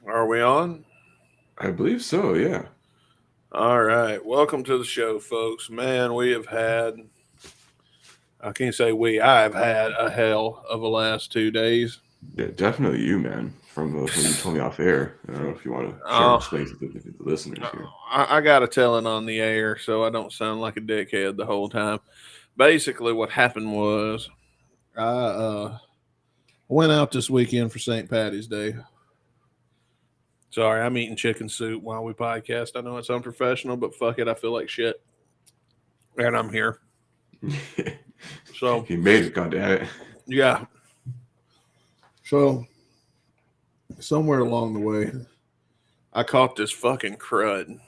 Are we on? I believe so, yeah. All right. Welcome to the show, folks. Man, I can't say I've had a hell of the last 2 days. Yeah, definitely you, man. From what you told me off air. I don't know if you want to share Uh, and explain to the listeners here. I got to tell it on the air so I don't sound like a dickhead the whole time. Basically, what happened was I went out this weekend for St. Patty's Day. Sorry, I'm eating chicken soup while we podcast. I know it's unprofessional, but fuck it. I feel like shit. And I'm here. So, He made it, goddamn it. yeah. So, somewhere along the way, I caught this fucking crud, and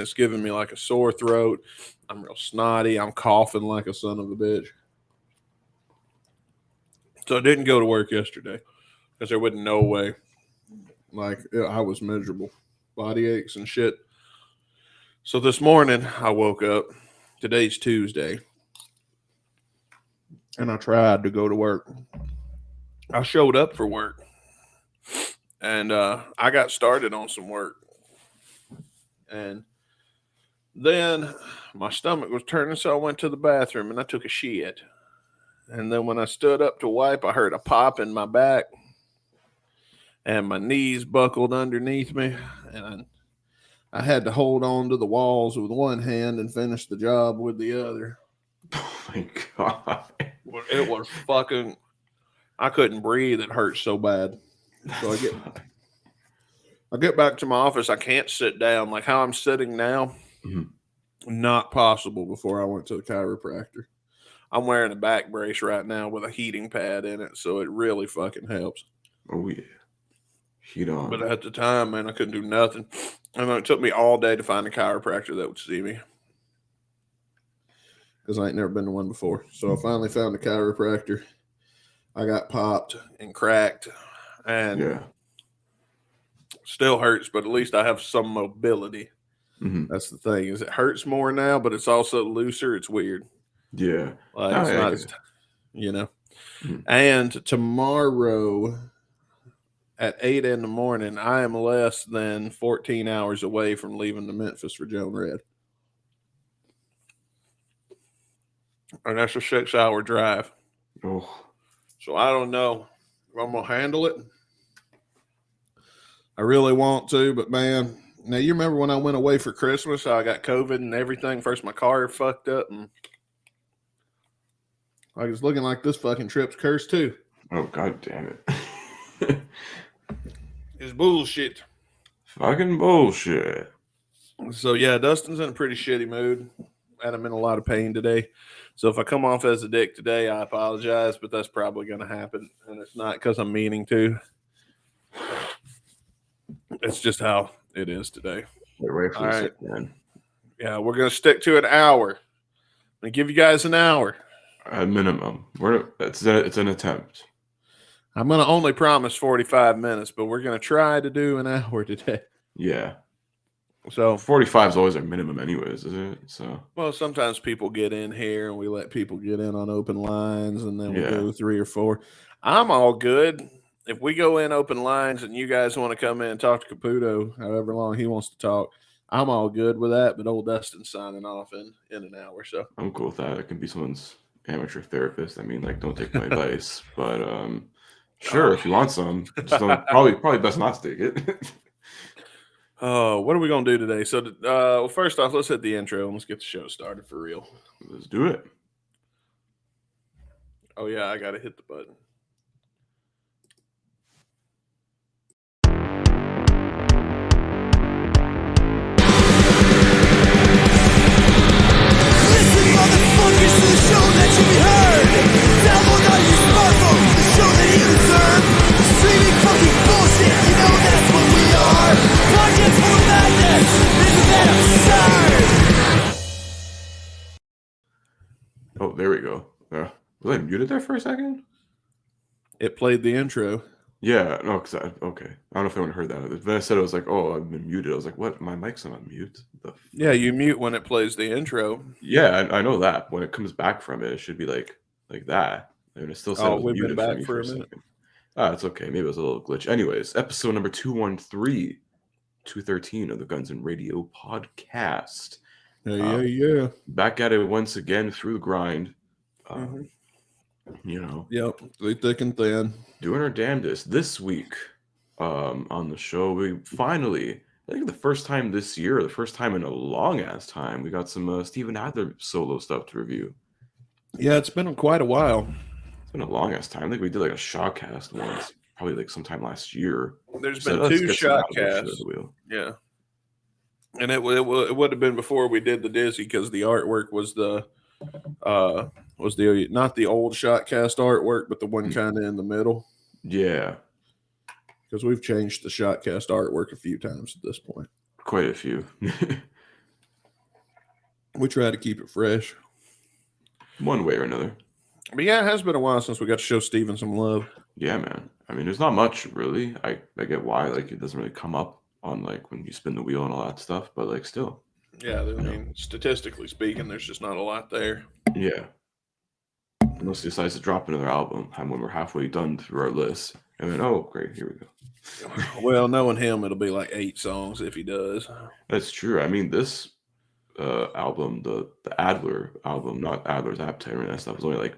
it's giving me like a sore throat. I'm real snotty. I'm coughing like a son of a bitch. So I didn't go to work yesterday because there wasn't no way. Like I was miserable, body aches and shit. So this morning I woke up. Today's Tuesday, and I tried to go to work. I showed up for work, and I got started on some work, and then my stomach was turning, so I went to the bathroom and I took a shit. And then when I stood up to wipe, I heard a pop in my back, and my knees buckled underneath me, and I had to hold on to the walls with one hand and finish the job with the other. Oh my god. It was fucking. I couldn't breathe. It hurt so bad. So I get back to my office. I can't sit down like how I'm sitting now. Mhm. Not possible before I went to the chiropractor. I'm wearing a back brace right now with a heating pad in it, so it really fucking helps. Oh yeah. Heat But on. at the time, man, I couldn't do nothing. And it took me all day to find a chiropractor that would see me because I ain't never been to one before. So I finally found a chiropractor. I got popped and cracked, and Yeah. still hurts, but at least I have some mobility. Hmm. That's the thing is it hurts more now, but it's also looser. It's weird. Yeah. Like Oh, it's yeah, I not get as, it. you know. Mhm. And tomorrow at 8 in the morning, I am less than 14 hours away from leaving to Memphis for Joan Red. And that's a 6 hour drive. Oh. So I don't know if I'm gonna handle it. I really want to, but man, now you remember when I went away for Christmas, I got COVID and everything. First my car fucked up and I was looking like this fucking trip's cursed too. Oh god damn it. It's bullshit. Fucking bullshit. So yeah, Dustin's in a pretty shitty mood. And I'm in a lot of pain today. So if I come off as a dick today, I apologize, but that's probably gonna happen. And it's not because I'm meaning to. It's just how it is today. Wait, All rightfully so, right. man. Yeah, we're gonna stick to an hour. I'm gonna give you guys an hour. At minimum. It's an attempt. I'm gonna only promise 45 minutes, but we're gonna try to do an hour today. Yeah. So 45 is always our minimum anyways, is it? So well, sometimes people get in here and we let people get in on open lines and then we yeah. go 3 or 4. I'm all good. If we go in open lines and you guys want to come in and talk to Caputo, however long he wants to talk, I'm all good with that. But old Dustin's signing off in an hour. So I'm cool with that. It can be someone's amateur therapist. I mean, like, don't take my advice, but sure, if you want some, just don't. Probably best not to take it. Oh, what are we gonna do today? So, well, first off, let's hit the intro and let's get the show started for real. Let's do it. Oh yeah, I gotta hit the button. Listen, motherfuckers, to the show that you be heard. Download on your smartphone the show that you deserve. Streaming fucking bullshit, you know that's what we are. Podcast full of madness, isn't that absurd? Oh, there we go. Was I muted there for a second? It played the intro. Yeah, no, okay. I don't know if anyone heard that. Then I said I was like, oh, I've been muted. I was like, what? My mic's not on mute. Yeah, you mute when it plays the intro. Yeah, I know that. When it comes back from it, it should be like that. And it still said it Oh, was we've been muted for back me for for a a minute. second. It's okay. Maybe it was a little glitch. Anyways, episode number 213, 213 of the Guns and Radio podcast. Yeah. Back at it once again through the grind. Mhm. You know, Yep, through thick and thin. doing our damnedest. This week on the show, we finally, I think the first time this year, the first time in a long ass time, we got some Steven Adler solo stuff to review. Yeah, it's been quite a while. It's been a long ass time. I think we did like a shotcast once, probably like sometime last year. There's So been let's 2 get some Adler shit shotcasts. at the wheel. Yeah. And it would have been before we did the Dizzy because the artwork was the not the old shotcast artwork, but the one kind of in the middle. Yeah, Because we've changed the shotcast artwork a few times at this point. quite a few. We try to keep it fresh. One way or another. But yeah, it has been a while since we got to show Steven some love. Yeah, man. I mean, there's not much really. I get why, like, it doesn't really come up on like when you spin the wheel and all that stuff, but like still. Yeah, I mean, statistically speaking, there's just not a lot there. Yeah. Unless he decides to drop another album, and when we're halfway done through our list, and then great, here we go. Well, knowing him, it'll be like 8 songs if he does. That's true. I mean, this album, the Adler album, not Adler's Appetite or that stuff, was only like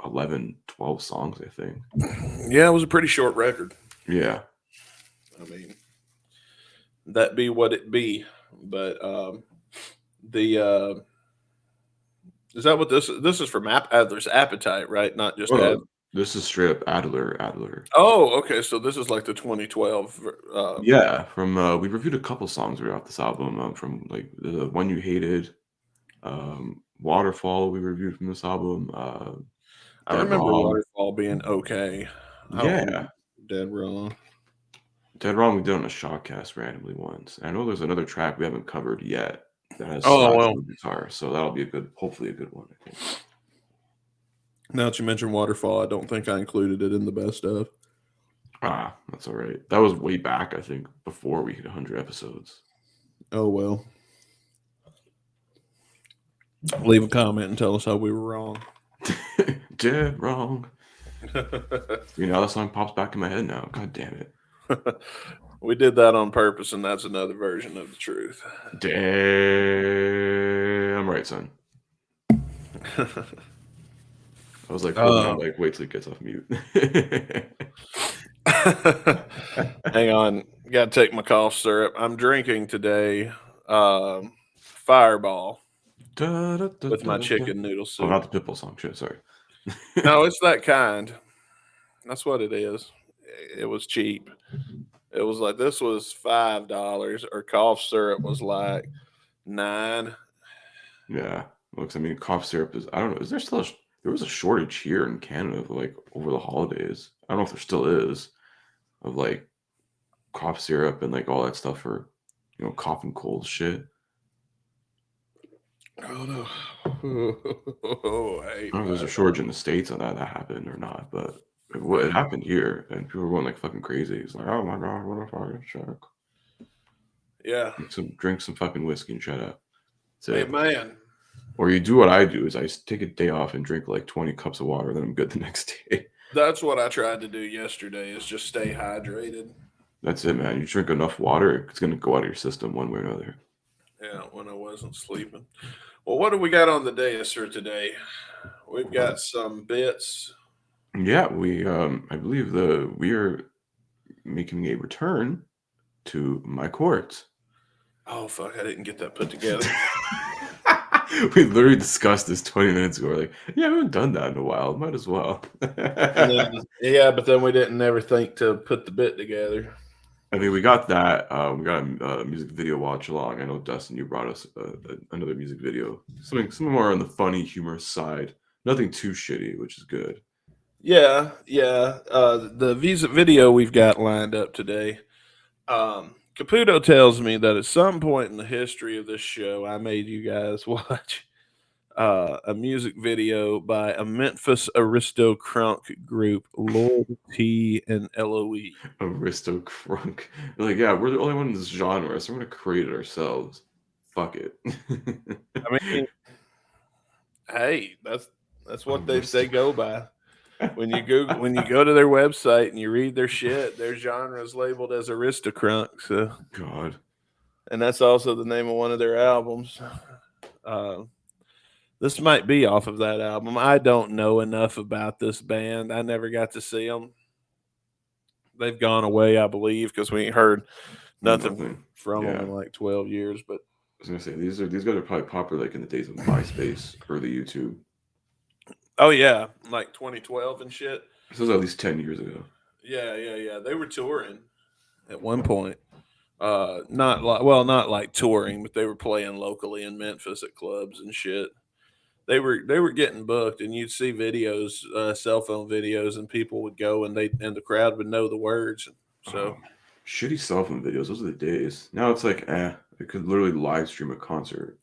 11, 12 songs, I think. Yeah, it was a pretty short record. Yeah. I mean, that be what it be. But is that what this is from Adler's Appetite, right? Not just Adler. This is straight up Adler. Oh, okay. So this is like the 2012. Yeah, from we reviewed a couple songs right off this album. From like the One You Hated, Waterfall. We reviewed from this album. I remember Waterfall being okay. Yeah, Dead Wrong. Dead Wrong. We did on a shotcast randomly once. I know there's another track we haven't covered yet that has guitar, so that'll be hopefully a good one, I think. Now that you mentioned Waterfall, I don't think I included it in the best of. That's all right. That was way back, I think, before we hit 100 episodes. Oh, well. Leave a comment and tell us how we were wrong. Dead wrong. That song pops back in my head now. God damn it. We did that on purpose, and that's another version of the truth. Damn right, son. I was like, wait till he gets off mute. Hang on. Got to take my cough syrup. I'm drinking today Fireball with my chicken noodle soup. Oh, not the Pitbull song. Shit, sorry. No, it's that kind. That's what it is. It was cheap. It was like, this was $5 or cough syrup was like $9. Yeah. Looks, I mean, cough syrup is, I don't know, is there still there was a shortage here in Canada like over the holidays. I don't know if there still is of like cough syrup and like all that stuff for, cough and cold shit. Oh no. I don't know if there's a shortage in the States on that happened or not, but it happened here and people were going like fucking crazy. It's like, oh my God, what a fucking shock. Yeah. Drink some fucking whiskey and shut up. Hey, man. Or you do what I do is I take a day off and drink like 20 cups of water, then I'm good the next day. That's what I tried to do yesterday, is just stay hydrated. That's it, man. You drink enough water, it's going to go out of your system one way or another. Yeah, when I wasn't sleeping. Well, what do we got on the dais for today? We've got some bits. Yeah, we I believe we are making a return to my court. Oh fuck, I didn't get that put together. We literally discussed this 20 minutes ago. We're like, yeah, we haven't done that in a while. Might as well. But then we didn't ever think to put the bit together. I mean, we got that. We got a music video watch along. I know, Dustin, you brought us another music video. Something more on the funny, humorous side. Nothing too shitty, which is good. Yeah. The Visa video we've got lined up today. Caputo tells me that at some point in the history of this show, I made you guys watch a music video by a Memphis Aristo Crunk group, Lord T and LOE. Aristo Crunk. They're like, yeah, we're the only one in this genre, so we're going to create it ourselves. Fuck it. I mean, hey, that's what they go by. when you go to their website and you read their shit, their genre is labeled as Aristocrunk. So, God. and that's also the name of one of their albums. This might be off of that album. I don't know enough about this band. I never got to see them. They've gone away, I believe, because we ain't heard nothing from them in like 12 years. But I was gonna say these guys are probably popular like in the days of MySpace or the YouTube. oh yeah, like 2012 and shit. This was at least 10 years ago. Yeah. They were touring at one point. Not like touring, but they were playing locally in Memphis at clubs and shit. They were getting booked, and you'd see videos, cell phone videos, and people would go, and the crowd would know the words. So shitty cell phone videos. Those are the days. Now it's like, it could literally live stream a concert.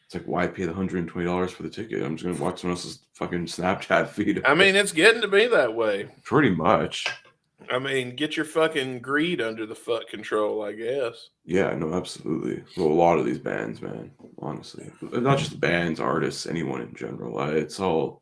It's like, why pay the $120 for the ticket? I'm just gonna watch someone else's fucking Snapchat feed. I mean, it's getting to be that way. Pretty much. I mean, get your fucking greed under the fuck control, I guess. Yeah, no, absolutely. Well, a lot of these bands, man, honestly, not just bands, artists, anyone in general. It's all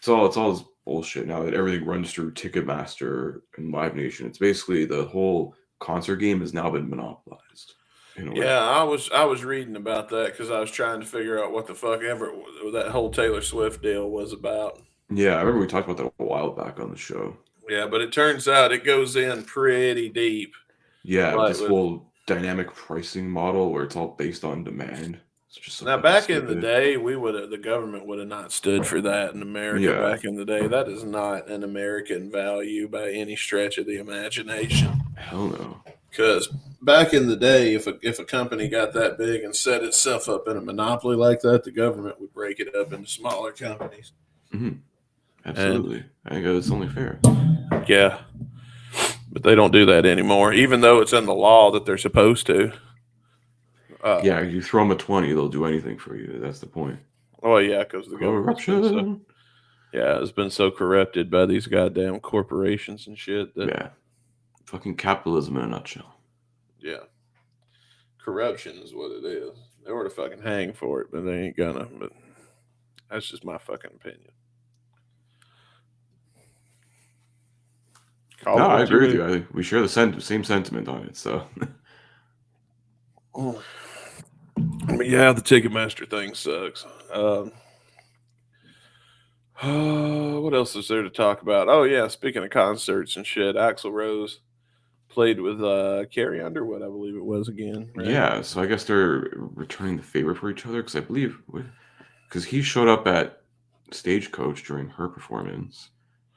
this bullshit now that everything runs through Ticketmaster and Live Nation. It's basically the whole concert game has now been monopolized. Yeah, I was reading about that because I was trying to figure out what the fuck ever that whole Taylor Swift deal was about. Yeah, I remember we talked about that a while back on the show. Yeah, but it turns out it goes in pretty deep. Yeah, like this whole dynamic pricing model where it's all based on demand. It's just now, back in the day, the government would have not stood for that in America. Back in the day, that is not an American value by any stretch of the imagination. Hell no. Because back in the day, if a company got that big and set itself up in a monopoly like that, the government would break it up into smaller companies. Mm-hmm. Absolutely. I think it's only fair. Yeah. But they don't do that anymore, even though it's in the law that they're supposed to. Yeah, you throw them a 20, they'll do anything for you. That's the point. Oh, yeah, because the corruption. It's been so corrupted by these goddamn corporations and shit. Yeah. Fucking capitalism in a nutshell. Yeah. Corruption is what it is. They ought to fucking hang for it, but they ain't gonna. But that's just my fucking opinion. No, I agree with you. I think we share the same sentiment on it. So, but yeah, the Ticketmaster thing sucks. What else is there to talk about? Oh yeah, speaking of concerts and shit, Axl Rose played with Carrie Underwood, I believe it was again. Right? Yeah, so I guess they're returning the favor for each other because I believe because he showed up at Stagecoach during her performance,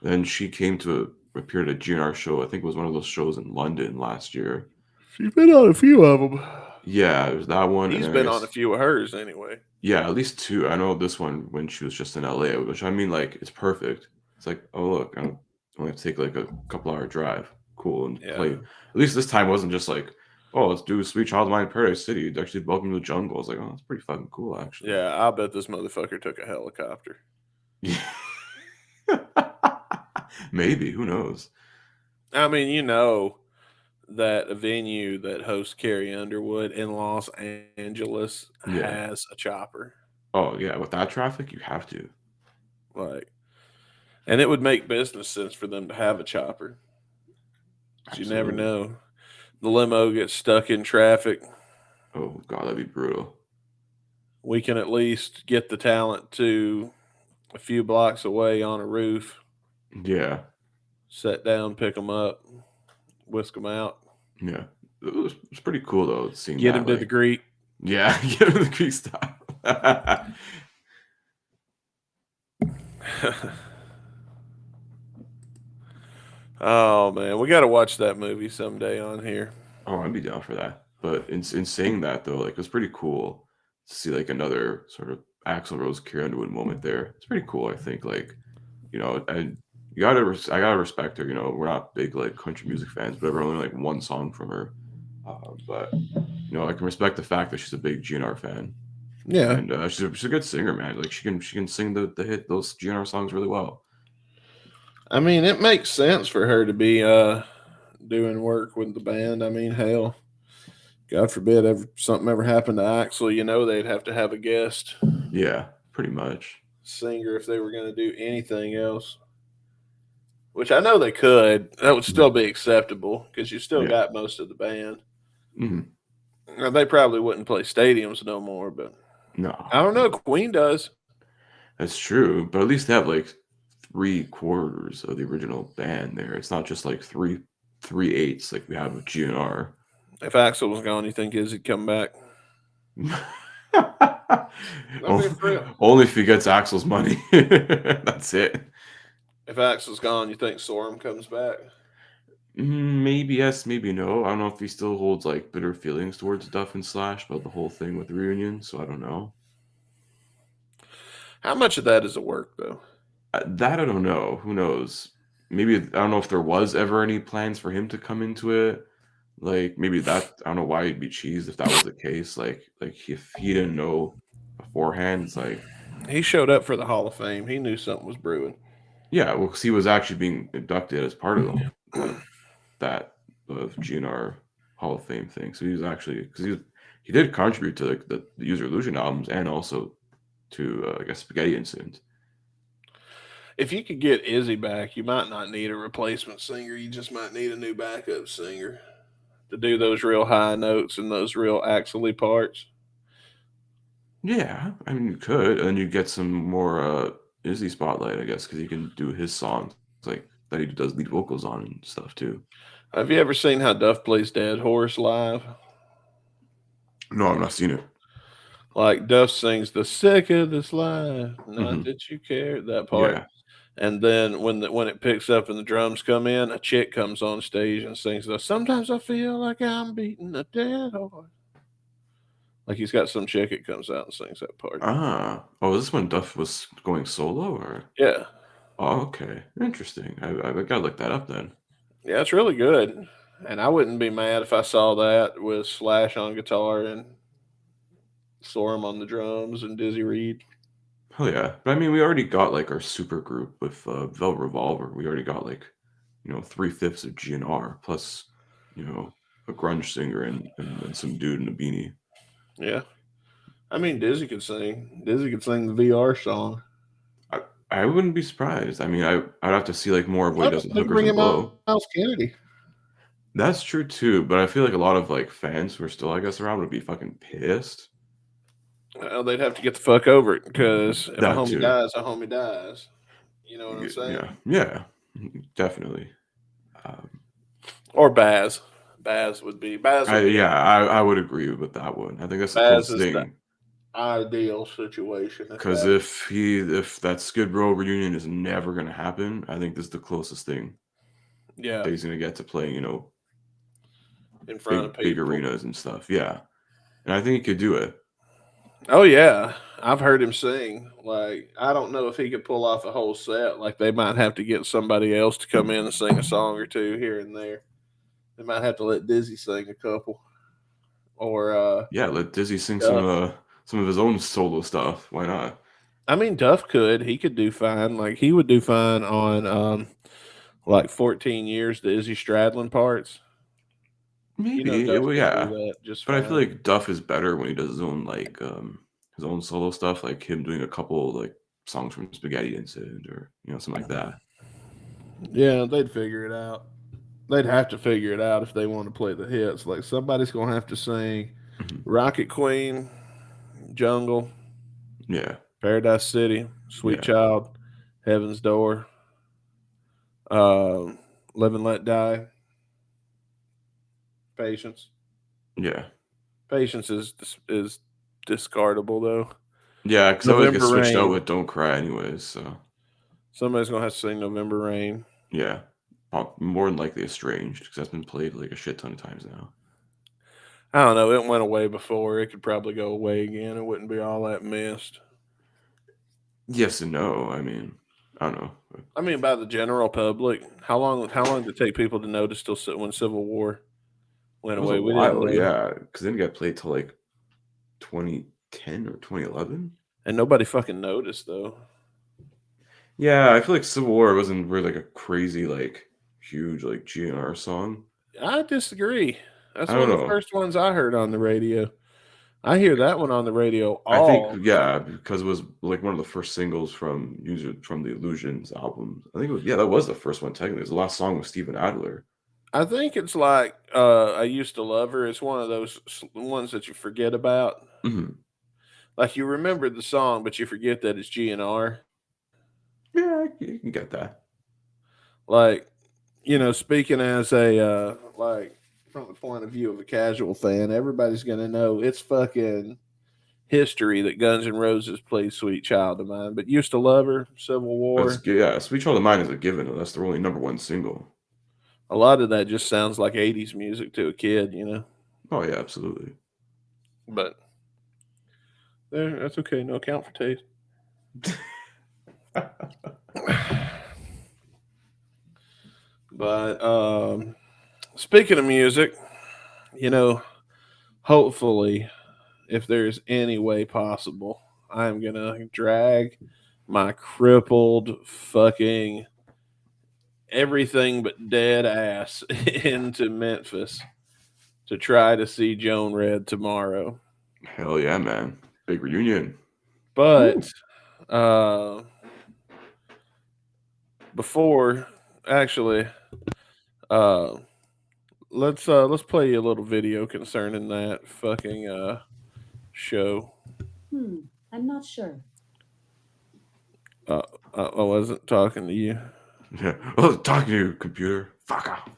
then she came to appeared at a GNR show. I think it was one of those shows in London last year. She's been on a few of them. Yeah, there's that one. He's been on a few of hers anyway. Yeah, at least two. I know this one when she was just in LA, which I mean, like, it's perfect. It's like, oh look, I don't only have to take like a couple-hour drive. Cool, and play. At least this time wasn't just like, oh, let's do Sweet Child of Mine in Paradise City. It actually Welcome to the Jungle. I was like, oh, that's pretty fucking cool, actually. Yeah, I bet this motherfucker took a helicopter. Yeah. Maybe, who knows? I mean, you know that a venue that hosts Carrie Underwood in Los Angeles has a chopper. Oh yeah, with that traffic, you have to. And it would make business sense for them to have a chopper. You never know. The limo gets stuck in traffic. Oh God, that'd be brutal. We can at least get the talent to a few blocks away on a roof. Yeah. Set down, pick them up, whisk them out. Yeah. It was pretty cool, though, seeing Get him to the Greek. Yeah, get him to the Greek style. Oh, man. We got to watch that movie someday on here. Oh, I'd be down for that. But in saying that, though, like, it was pretty cool to see, like, another sort of Axl Rose, Carrie Underwood moment there. It's pretty cool, I think. Like, you know, I gotta respect her. You know, we're not big like country music fans, but ever only like one song from her. But you know, I can respect the fact that she's a big GNR fan. Yeah, and she's a good singer, man. Like she can sing the hit those GNR songs really well. I mean, it makes sense for her to be doing work with the band. I mean, hell, God forbid something ever happened to Axl, you know, they'd have to have a guest. Yeah, pretty much. singer if they were going to do anything else. Which I know they could. That would still be acceptable because you still Yeah. got most of the band. Mhm. Now, they probably wouldn't play stadiums no more, but No, I don't know. Queen does. that's true. But at least they have like 3/4 of the original band there. It's not just like 3/8 like we have with GNR. If Axel was gone, you think Izzy'd come back? I'm being for real. Only if he gets Axel's money. That's it. If Axel's gone, you think Sorum comes back? Maybe yes, maybe no. I don't know if he still holds like bitter feelings towards Duff and Slash about the whole thing with the reunion, so I don't know. How much of that is a work, though? That I don't know. Who knows? Maybe I don't know if there was ever any plans for him to come into it. Like maybe that I don't know why he'd be cheesed if that was the case. Like if he didn't know beforehand, it's like He showed up for the Hall of Fame. He knew something was brewing. yeah, well, because he was actually being inducted as part of that of GNR Hall of Fame thing. So he was actually because he did contribute to like the User Illusion albums and also to I guess Spaghetti Incident. If you could get Izzy back, you might not need a replacement singer. You just might need a new backup singer to do those real high notes and those real Axel-y parts. Yeah, I mean you could, and then you get some more Izzy spotlight, I guess, because he can do his songs like that he does lead vocals on and stuff too. Have you ever seen how Duff plays Dead Horse live? No, I've not seen it. Like Duff sings the sick of this life, not Mhm. that you care, that part. Yeah. And then when it picks up and the drums come in, a chick comes on stage and sings the sometimes I feel like I'm beating a dead horse. Like he's got some chick that comes out and sings that part. Oh, is this when Duff was going solo or? Yeah. Oh, okay, interesting. I gotta look that up then. Yeah, it's really good. And I wouldn't be mad if I saw that with Slash on guitar and Sorum on the drums and Dizzy Reed. Hell yeah! But I mean, we already got like our super group with Velvet Revolver. We already got like 3/5 of GNR plus a grunge singer and some dude in a beanie. Yeah. I mean, Dizzy could sing. Dizzy could sing the VR song. I wouldn't be surprised. I mean, I'd have to see like more of what he does with Hookers Bring and him Blow. Miles Kennedy. That's true too, but I feel like a lot of like fans who are still, I guess, around would be fucking pissed. Well, they'd have to get the fuck over it because if a That homie too. dies, a homie dies. You know what I'm saying? Yeah, definitely. Or Baz. Baz would be Baz. Would be I would agree with that one. I think that's the Baz closest is the thing. ideal situation. Because if that Skid Row reunion is never gonna happen, I think this is the closest thing Yeah, that he's gonna get to playing, in front of big people. arenas and stuff. Yeah, and I think he could do it. Oh yeah, I've heard him sing. Like I don't know if he could pull off a whole set. Like they might have to get somebody else to come in and sing a song or two here and there. They might have to let Dizzy sing a couple. Or Yeah, let Dizzy sing Duff. some of his own solo stuff. Why not? I mean, Duff could. He could do fine. Like he would do fine on like 14 years, the Izzy Stradlin parts. Maybe Duff well, could yeah, do that just but I fine. feel like Duff is better when he does his own like his own solo stuff, like him doing a couple like songs from Spaghetti Incident or something like that. Yeah, they'd figure it out. They'd have to figure it out if they want to play the hits. Like somebody's gonna have to sing Mhm. Rocket Queen, Jungle, Yeah, Paradise City, Sweet Yeah. Child, Heaven's Door, Live and Let Die, Patience. yeah, Patience is discardable though. yeah. Because I always get November switched out Rain. with "Don't Cry" anyways. So Somebody's gonna have to sing November Rain. yeah, more than likely "Estranged" because that's been played like a shit ton of times now. I don't know. It went away before. It could probably go away again. It wouldn't be all that missed. Yes and no. I mean, I don't know. I mean, by the general public, how long did it take people to notice till when Civil War went It was a away? We didn't while, know. yeah. Because it didn't get played till like 2010 or 2011. And nobody fucking noticed though. Yeah, I feel like Civil War wasn't really like a crazy, like huge, like GNR song. I disagree. That's I one don't of the know. first ones I heard on the radio. I hear that one on the radio I all. think, yeah, because it was like one of the first singles from the Illusions album. I think it was, yeah, that was the first one technically. It was the last song with Steven Adler. I think it's like I used to love her. It's one of those ones that you forget about. Hmm. Like you remember the song, but you forget that it's GNR. Yeah, you can get that. Like, speaking as a like from the point of view of a casual fan, everybody's gonna know it's fucking history that Guns N' Roses plays "Sweet Child of Mine." But used to love her, Civil War. Yeah, Sweet Child of Mine is a given. That's their only #1 single. A lot of that just sounds like '80s music to a kid, Oh yeah, absolutely. But that's okay. No account for taste. But speaking of music, hopefully, if there's any way possible, I'm gonna drag my crippled fucking everything but dead ass into Memphis to try to see Joan Red tomorrow. Hell yeah, man. Big reunion. But before actually let's play you a little video concerning that fucking show. I'm not sure. I wasn't talking to you. Yeah. I was talking to you, computer. Fuck off.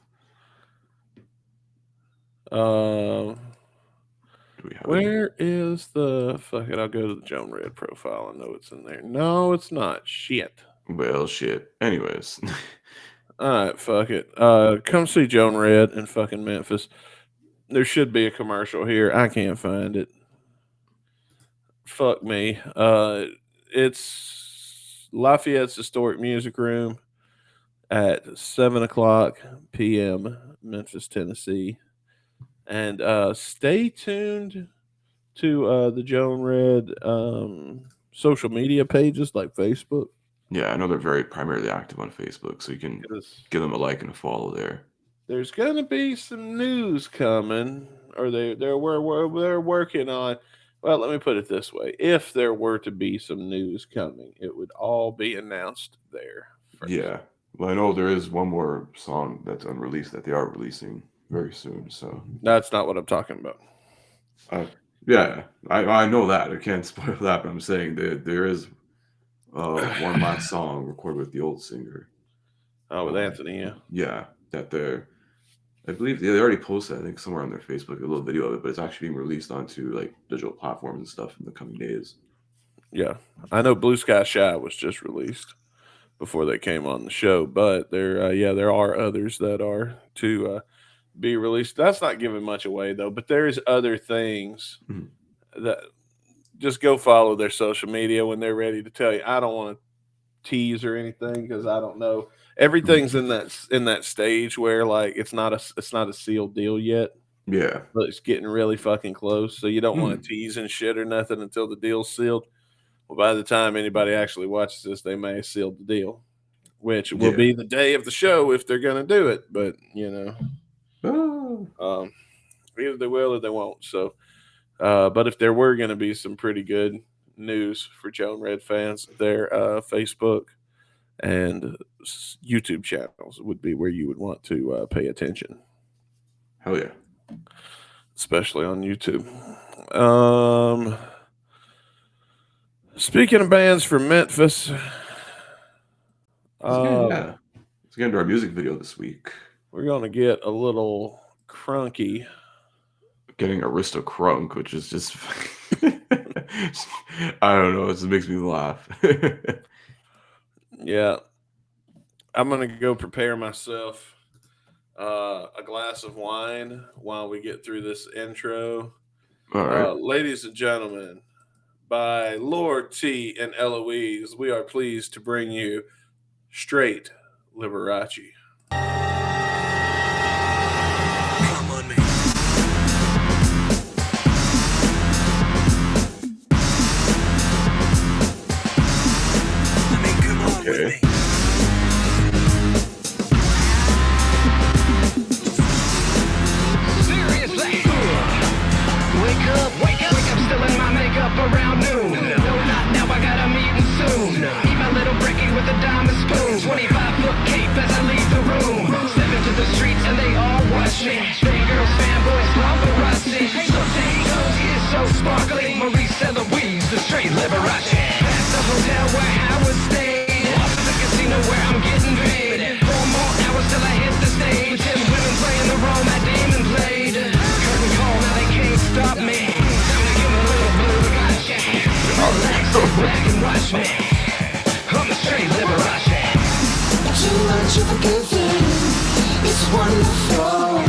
Do we have it? Where is the fuck it? I'll go to the Joan Red profile. I know it's in there. No, it's not. Shit. Well, shit. Anyways. All right, fuck it. Come see Joan Red in fucking Memphis. There should be a commercial here. I can't find it. Fuck me. It's Lafayette's Historic Music Room at 7:00 p.m. Memphis, Tennessee. And stay tuned to the Joan Red social media pages like Facebook. Yeah, I know they're very primarily active on Facebook, so you can give them a like and a follow there. There's gonna be some news coming, or they're working on. Well, let me put it this way: if there were to be some news coming, it would all be announced there first. Yeah. Well, I know there is one more song that's unreleased that they are releasing very soon. So That's not what I'm talking about. yeah, I know that. I can't spoil that, but I'm saying there is one last song recorded with the old singer. Oh, with Anthony, yeah. Yeah, that I believe they already posted, I think, somewhere on their Facebook, a little video of it, but it's actually being released onto like digital platforms and stuff in the coming days. Yeah, I know Blue Sky Shy was just released before they came on the show, but there are others that are to be released. That's not giving much away though, but there's other things that just go follow their social media when they're ready to tell you. I don't want to tease or anything because I don't know. Everything's in that stage where like it's not a sealed deal yet. Yeah, But it's getting really fucking close. So you don't want to tease and shit or nothing until the deal's sealed. Well, by the time anybody actually watches this, they may have sealed the deal, which will be the day of the show if they're going to do it. But, either they will or they won't. So, but if there were going to be some pretty good news for Joan Red fans, their Facebook and YouTube channels would be where you would want to pay attention. Hell yeah. Especially on YouTube. Speaking of bands from Memphis, Let's get into our music video this week. We're going to get a little crunky. Getting Aristo Crunk, which is just I don't know, it just makes me laugh. Yeah. I'm going to go prepare myself a glass of wine while we get through this intro. All right. Ladies and gentlemen, by Lord T and Eloise, we are pleased to bring you Straight Liberace. Come on, man. I mean, come on with me. Seriously? Wake up, straight Liberace. Past the hotel where I was staying, off to the casino where I'm getting paid. 4 more hours till I hit the stage. 10 women playing the role Matt Damon played. Curtain call, now they can't stop me. Time to give a little blue, gotcha. Relax, sit back and watch me. I'm a straight Liberace. Too much of a good thing, it's wonderful.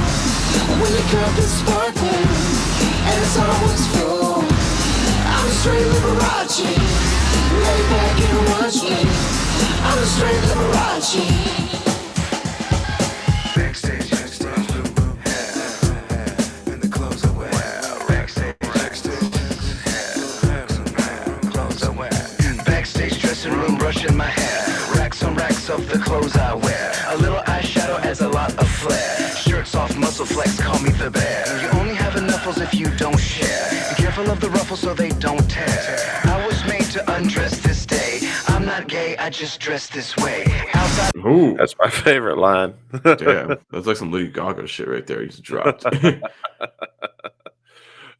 When your cup is sparkling, and it's always full. I'm a straight Liberace. Lay back and watch me. I'm a straight Liberace. Backstage, and the clothes I wear. Backstage, clothes I wear. Backstage, dressing room, brushing my hair. Racks on racks of the clothes I wear. A little eyeshadow adds a lot of flair. Shirts off, muscle flex, call me the bear. You only have enough if you don't share. Be careful of the ruffles so they don't tear. I was made to undress this day. I'm not gay, I just dress this way. Outside. Ooh, That's my favorite line. damn. That's like some Lady Gaga shit right there. You just dropped.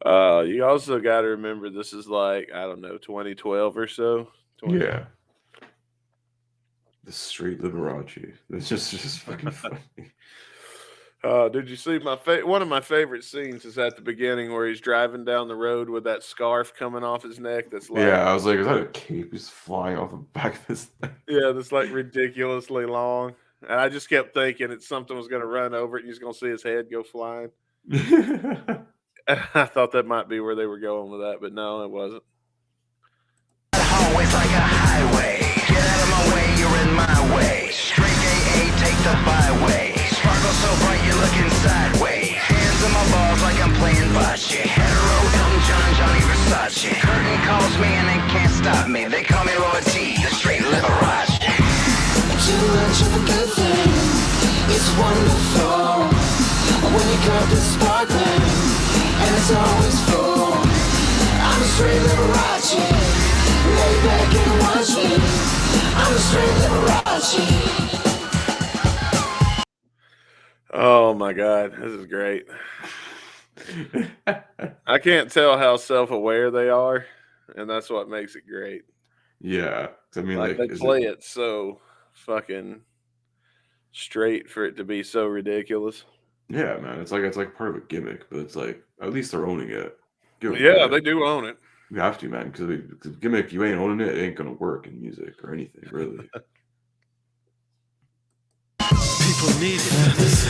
You also got to remember this is like, I don't know, 2012 or so. Yeah. The straight Liberace. It's just fucking funny. Did you see one of my favorite scenes is at the beginning where he's driving down the road with that scarf coming off his neck. That's like, Yeah, I was like, is that a cape just flying off the back of his neck? yeah, that's like ridiculously long. And I just kept thinking something was going to run over it and he's going to see his head go flying. I thought that might be where they were going with that, but no, it wasn't. Always like a highway. Get out of my way, you're in my way. Straight AA, take the byway. Sparkle so bright, you're looking sideways. Hands on my balls like I'm playing bocce. Hetero, Elton John, Johnny Versace. Curtain calls me and they can't stop me. They call me Roy T, the straight Liberace. Too much of a good thing, it's wonderful. When your cup is sparkling, and it's always full. I'm a straight Liberace. Lay back and watch me. I'm a straight Liberace. Oh my God, this is great. I can't tell how self-aware they are, and that's what makes it great. Yeah. I mean, Like like, they is play it so fucking straight for it to be so ridiculous. yeah, man. It's like part of a gimmick, but it's like at least they're owning it. Give them Yeah, credit. they do own it. You have to, man, because gimmick, you ain't owning it, it ain't gonna work in music or anything, really. People need fantasy,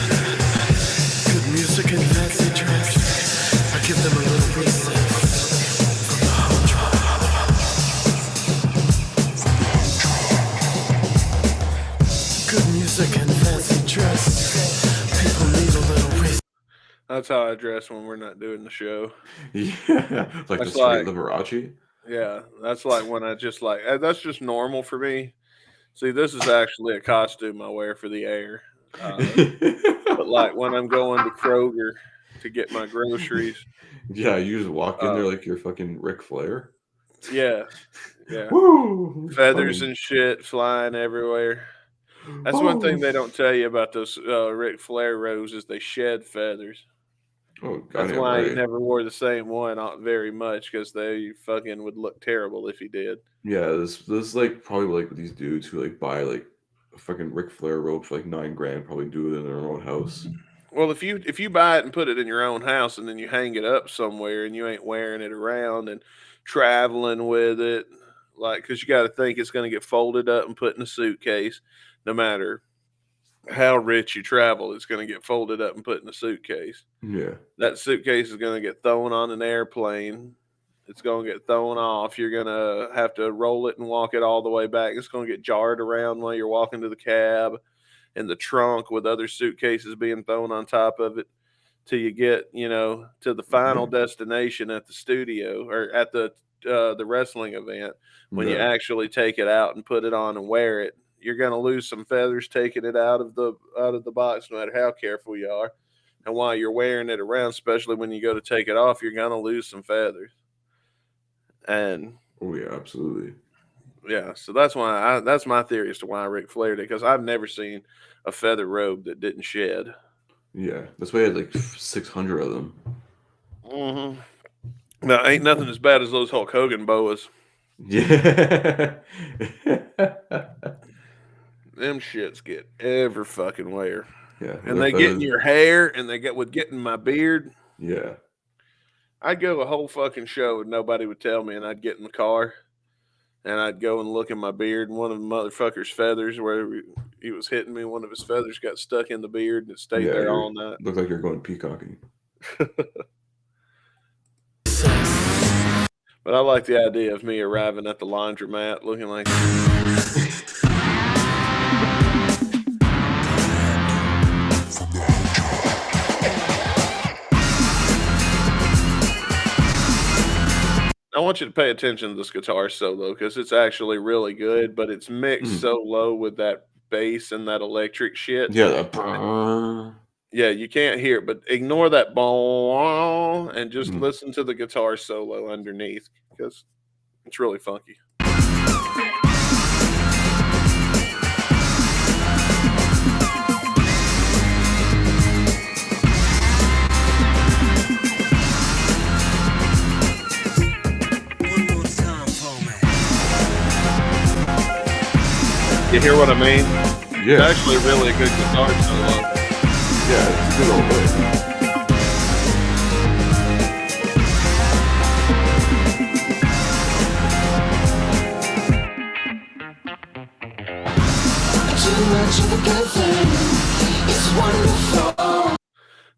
good music and fancy dress. I give them a little reset from the hard drive. Good music and fancy dress. People need a little reset. That's how I dress when we're not doing the show. Yeah, like the That's straight like- Liberace. Yeah, that's like when I just like that's just normal for me. See, this is actually a costume I wear for the air. But like when I'm going to Kroger to get my groceries, Yeah, you just walk in there like you're fucking Ric Flair. yeah, Woo! feathers Funny. and shit flying everywhere. That's one thing they don't tell you about those Ric Flair robes is they shed feathers. Oh, That's goddamn why he right. never wore the same one very much because they fucking would look terrible if he did. Yeah, this like probably like these dudes who like buy like a fucking Ric Flair robe for like $9,000, probably do it in their own house. Well, if you buy it and put it in your own house and then you hang it up somewhere and you ain't wearing it around and traveling with it, like because you got to think it's going to get folded up and put in a suitcase, no matter how rich you travel, it's going to get folded up and put in a suitcase. Yeah. That suitcase is going to get thrown on an airplane. It's going to get thrown off. You're going to have to roll it and walk it all the way back. It's going to get jarred around while you're walking to the cab and the trunk with other suitcases being thrown on top of it till you get, to the final destination at the studio or at the wrestling event. When you Yeah. actually take it out and put it on and wear it, you're going to lose some feathers taking it out of the box, no matter how careful you are. And while you're wearing it around, especially when you go to take it off, you're going to lose some feathers. And Oh yeah, absolutely. yeah, so that's that's my theory as to why Ric Flair did, because I've never seen a feather robe that didn't shed. Yeah, that's why I had like 600 of them. Mm-hmm. Now, ain't nothing as bad as those Hulk Hogan boas. Yeah. Them shits get every fucking where. Yeah. And they get in your hair, and they get in my beard. Yeah. I'd go a whole fucking show and nobody would tell me, and I'd get in the car and I'd go and look in my beard, and one of the motherfucker's feathers, where he was hitting me, one of his feathers got stuck in the beard and it stayed there all night. Looked like you're going peacocking. But I like the idea of me arriving at the laundromat looking like. I want you to pay attention to this guitar solo because it's actually really good, but it's mixed so low with that bass and that electric shit. Yeah. Yeah, you can't hear it, but ignore that bong and just listen to the guitar solo underneath because it's really funky. You hear what I mean? Yeah. It's actually really a good guitar solo. Yeah, it's a good old way.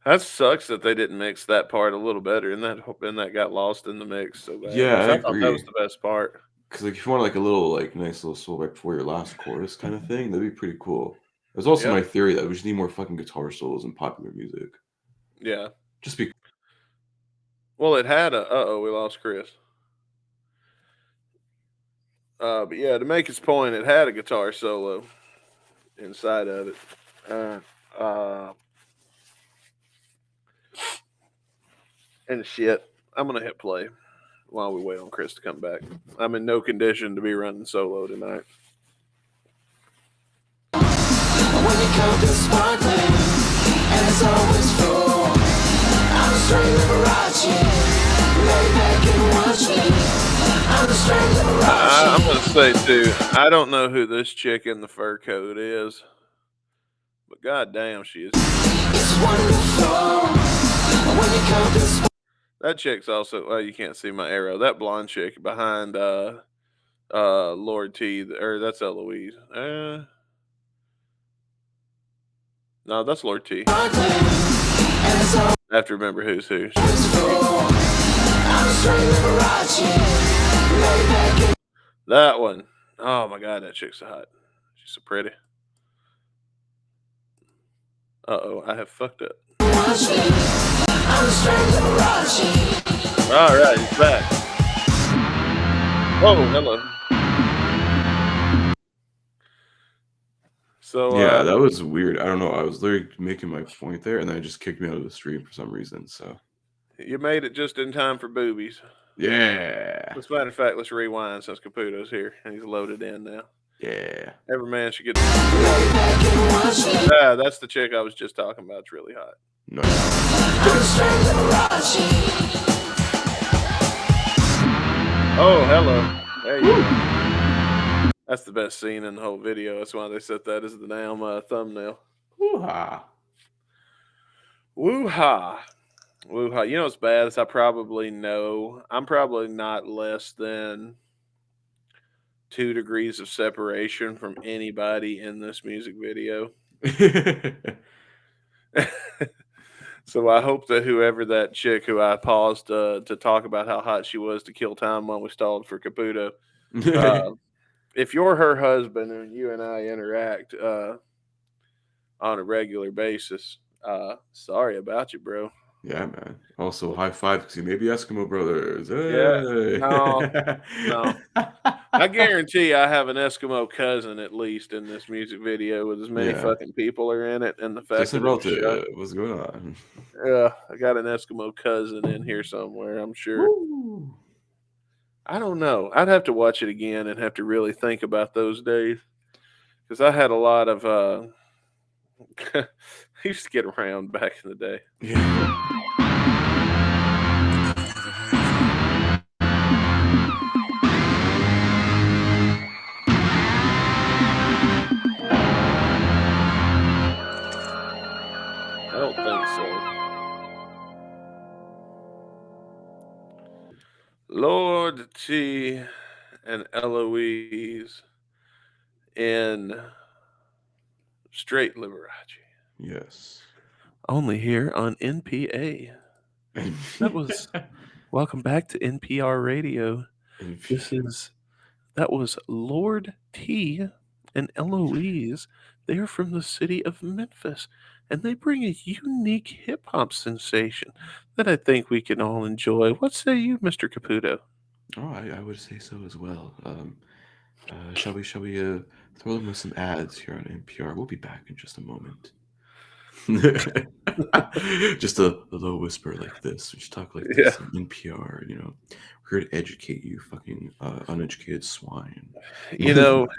That sucks that they didn't mix that part a little better, and that got lost in the mix so bad. Yeah, I thought that was the best part. Because like if you want like a little like nice little solo right before your last chorus kind of thing, that'd be pretty cool. There's also my theory that we just need more fucking guitar solos in popular music. Yeah. Just be. Well, it had a. We lost Chris. But yeah, to make its point, it had a guitar solo inside of it. And shit, I'm gonna hit play while we wait on Chris to come back. I'm in no condition to be running solo tonight. When you come to sparkling, and it's always full, I'm a straight Liberace. Lay back and watch me. I'm a straight Liberace. I'm gonna say too, I don't know who this chick in the fur coat is, but goddamn, she is. It's wonderful when you come to. That chick's also. Well, you can't see my arrow. That blonde chick behind Lord T, or that's Eloise. No, that's Lord T. I have to remember who's who. That one. Oh my god, that chick's so hot. She's so pretty. Uh-oh, I have fucked up. All right, he's back. Oh, hello. So yeah, that was weird. I don't know. I was literally making my point there, and then it just kicked me out of the stream for some reason. So you made it just in time for boobies. Yeah. As a matter of fact, let's rewind since Caputo's here and he's loaded in now. Yeah. Every man should get. Yeah, that's the chick I was just talking about. It's really hot. No. Oh, hello. There you go. That's the best scene in the whole video. That's why they set that as the damn thumbnail. Woo-ha. Woo-ha. Woo-ha. You know what's bad is I probably know I'm probably not less than 2 degrees of separation from anybody in this music video. So I hope that whoever that chick who I paused to talk about how hot she was to kill time while we stalled for Caputo, if you're her husband and you and I interact on a regular basis, sorry about you, bro. Yeah, man. Also, high five because you may be Eskimo brothers. Hey. Yeah. No. I guarantee I have an Eskimo cousin at least in this music video with as many fucking people are in it, and the fact that relative. What's going on? Yeah, I got an Eskimo cousin in here somewhere, I'm sure. Woo. I don't know. I'd have to watch it again and have to really think about those days because I had a lot of. I used to get around back in the day. Yeah. Lord T and Eloise in Straight Liberace. Yes. Only here on NPA. That was welcome back to NPR Radio. That was Lord T and Eloise. They're from the city of Memphis, and they bring a unique hip hop sensation that I think we can all enjoy. What say you, Mr. Caputo? Oh, I would say so as well. Shall we throw them with some ads here on NPR? We'll be back in just a moment. Just a low whisper like this. We should talk like this on NPR. You know, we're here to educate you, fucking uneducated swine. You know,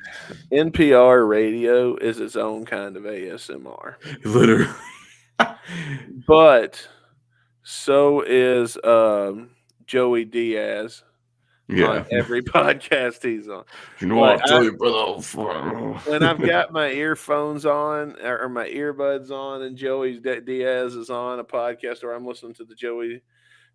NPR radio is its own kind of ASMR. Literally. But so is Joey Diaz on every podcast he's on. You know what, Joey, brother? When I've got my earphones on or my earbuds on and Joey Diaz is on a podcast, or I'm listening to the Joey,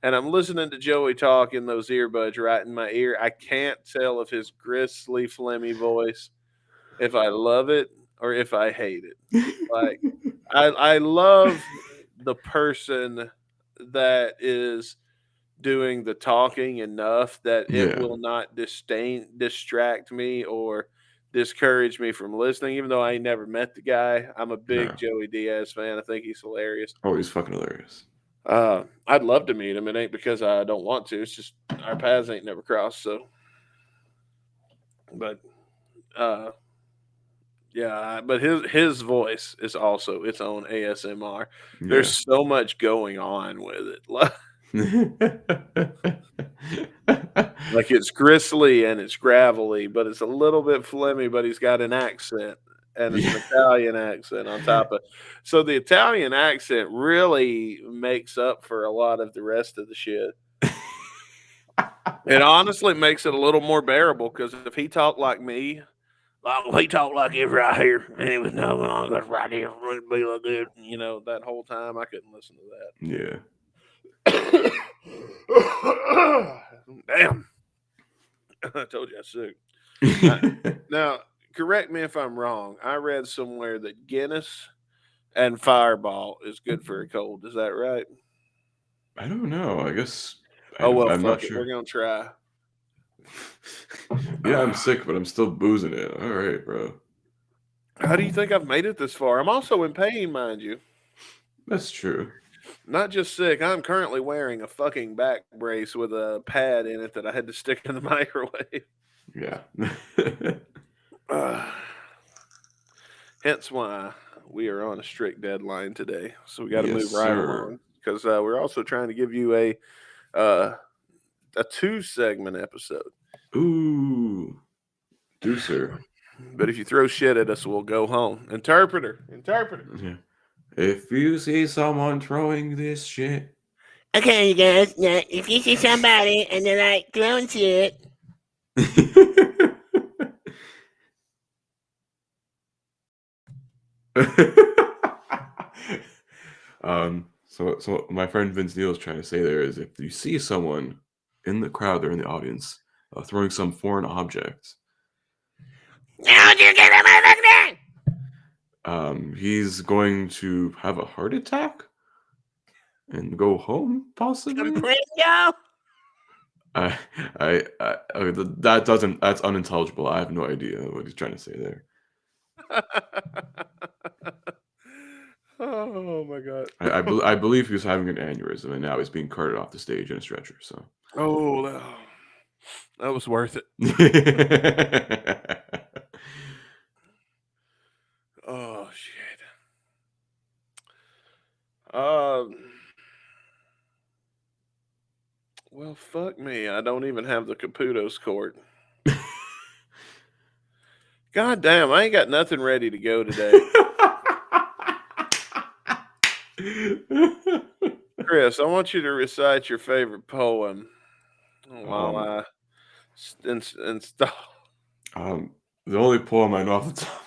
and I'm listening to Joey talk in those earbuds right in my ear, I can't tell if his gristly, phlegmy voice, if I love it or if I hate it. Like, I love the person that is doing the talking enough that it will not distract me or discourage me from listening, even though I ain't never met the guy. I'm a big Joey Diaz fan. I think he's hilarious. Oh, he's fucking hilarious. I'd love to meet him. It ain't because I don't want to. It's just our paths ain't never crossed. So, but yeah, but his voice is also its own ASMR. There's so much going on with it. Like, it's gristly and it's gravelly, but it's a little bit phlegmy, but he's got an accent, and it's an Italian accent on top of it. So the Italian accent really makes up for a lot of the rest of the shit. It honestly makes it a little more bearable, because if he talked like me, he talked like it right here, and he was right here, would be like good, you know, that whole time I couldn't listen to that. Damn. I told you I was sick. Now, correct me if I'm wrong. I read somewhere that Guinness and Fireball is good for a cold. Is that right? I don't know. I guess. I'm not fuck it. sure. We're going to try. Yeah, I'm sick, but I'm still boozing it. All right, bro. How do you think I've made it this far? I'm also in pain, mind you. That's true. Not just sick. I'm currently wearing a fucking back brace with a pad in it that I had to stick in the microwave. Yeah. Hence why we are on a strict deadline today. So we got to move right along, because we're also trying to give you a 2-segment episode. Ooh. Deucer. But if you throw shit at us, we'll go home. Interpreter. Yeah. If you see someone throwing this shit. Okay, you guys. Now, if you see somebody and they're like throwing shit. So my friend Vince Neal is trying to say there is, if you see someone in the crowd or in the audience throwing some foreign object, he's going to have a heart attack and go home, possibly. That's unintelligible. I have no idea what he's trying to say there. Oh my god! I believe he was having an aneurysm, and now he's being carted off the stage in a stretcher. So. Oh, that was worth it. Oh shit. Well, fuck me. I don't even have the Caputo's court. God damn, I ain't got nothing ready to go today. Chris, I want you to recite your favorite poem while I install. The only poem I know off the top.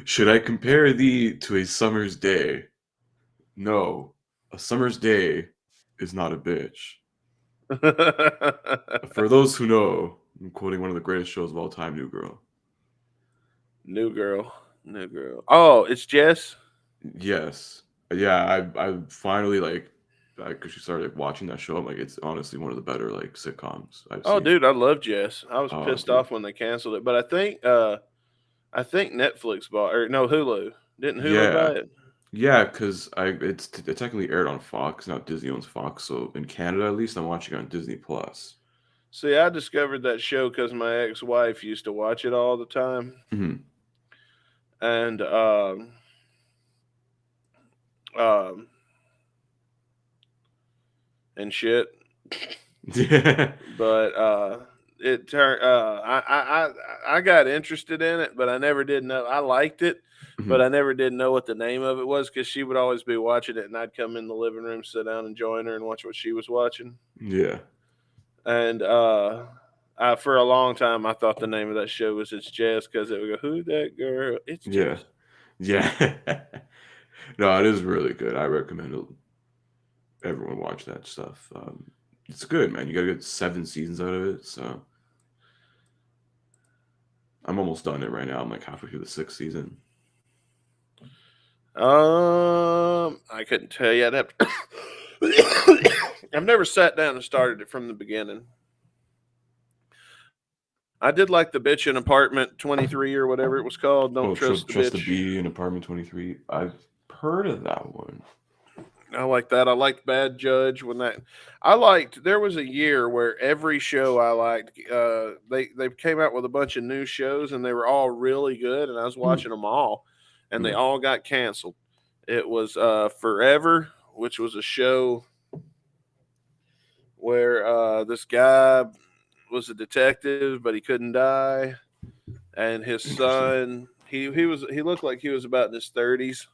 Should I compare thee to a summer's day? No, a summer's day is not a bitch. For those who know, I'm quoting one of the greatest shows of all time, New Girl. New Girl. Oh, it's Jess. Yes. Yeah, I finally because she started watching that show. I'm like, it's honestly one of the better like sitcoms I've Oh, seen. dude, I love Jess. I was Oh, pissed dude. off when they canceled it, but I think Netflix bought, or no, Hulu. Didn't Hulu buy it? Yeah, because it technically aired on Fox. Now Disney owns Fox, so in Canada at least, I'm watching it on Disney Plus. See, I discovered that show because my ex-wife used to watch it all the time, Mm-hmm. and and shit. Yeah. But it turned. I got interested in it, but I never did know. I liked it, but I never did know what the name of it was because she would always be watching it, and I'd come in the living room, sit down, and join her and watch what she was watching. Yeah. And for a long time, I thought the name of that show was It's Jess because it would go, "Who that girl? It's Yeah. Jess." Yeah. No, it is really good. I recommend everyone watch that stuff. It's good, man. You got to get 7 seasons out of it. So I'm almost done it right now. I'm like halfway through the 6th season. I couldn't tell you. I've never sat down and started it from the beginning. I did like the bitch in Apartment 23 or whatever it was called. Don't trust the bitch. the Bee in Apartment 23. I've heard of that one. I like that. I liked Bad Judge there was a year where every show I liked, they came out with a bunch of new shows and they were all really good and I was watching them all and they all got canceled. It was Forever, which was a show where this guy was a detective, but he couldn't die. And his son, he looked like he was about in his 30s.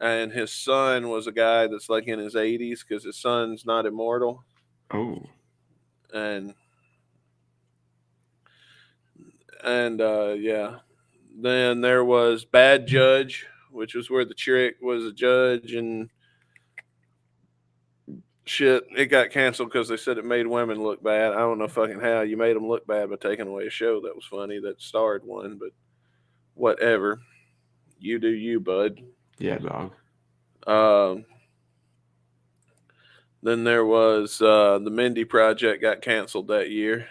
And his son was a guy that's like in his 80s because his son's not immortal. Oh. And yeah. Then there was Bad Judge, which was where the chick was a judge and shit. It got canceled because they said it made women look bad. I don't know fucking how you made them look bad by taking away a show that was funny that starred one, but whatever. You do you, bud. Yeah, dog. Then there was the Mindy Project got canceled that year.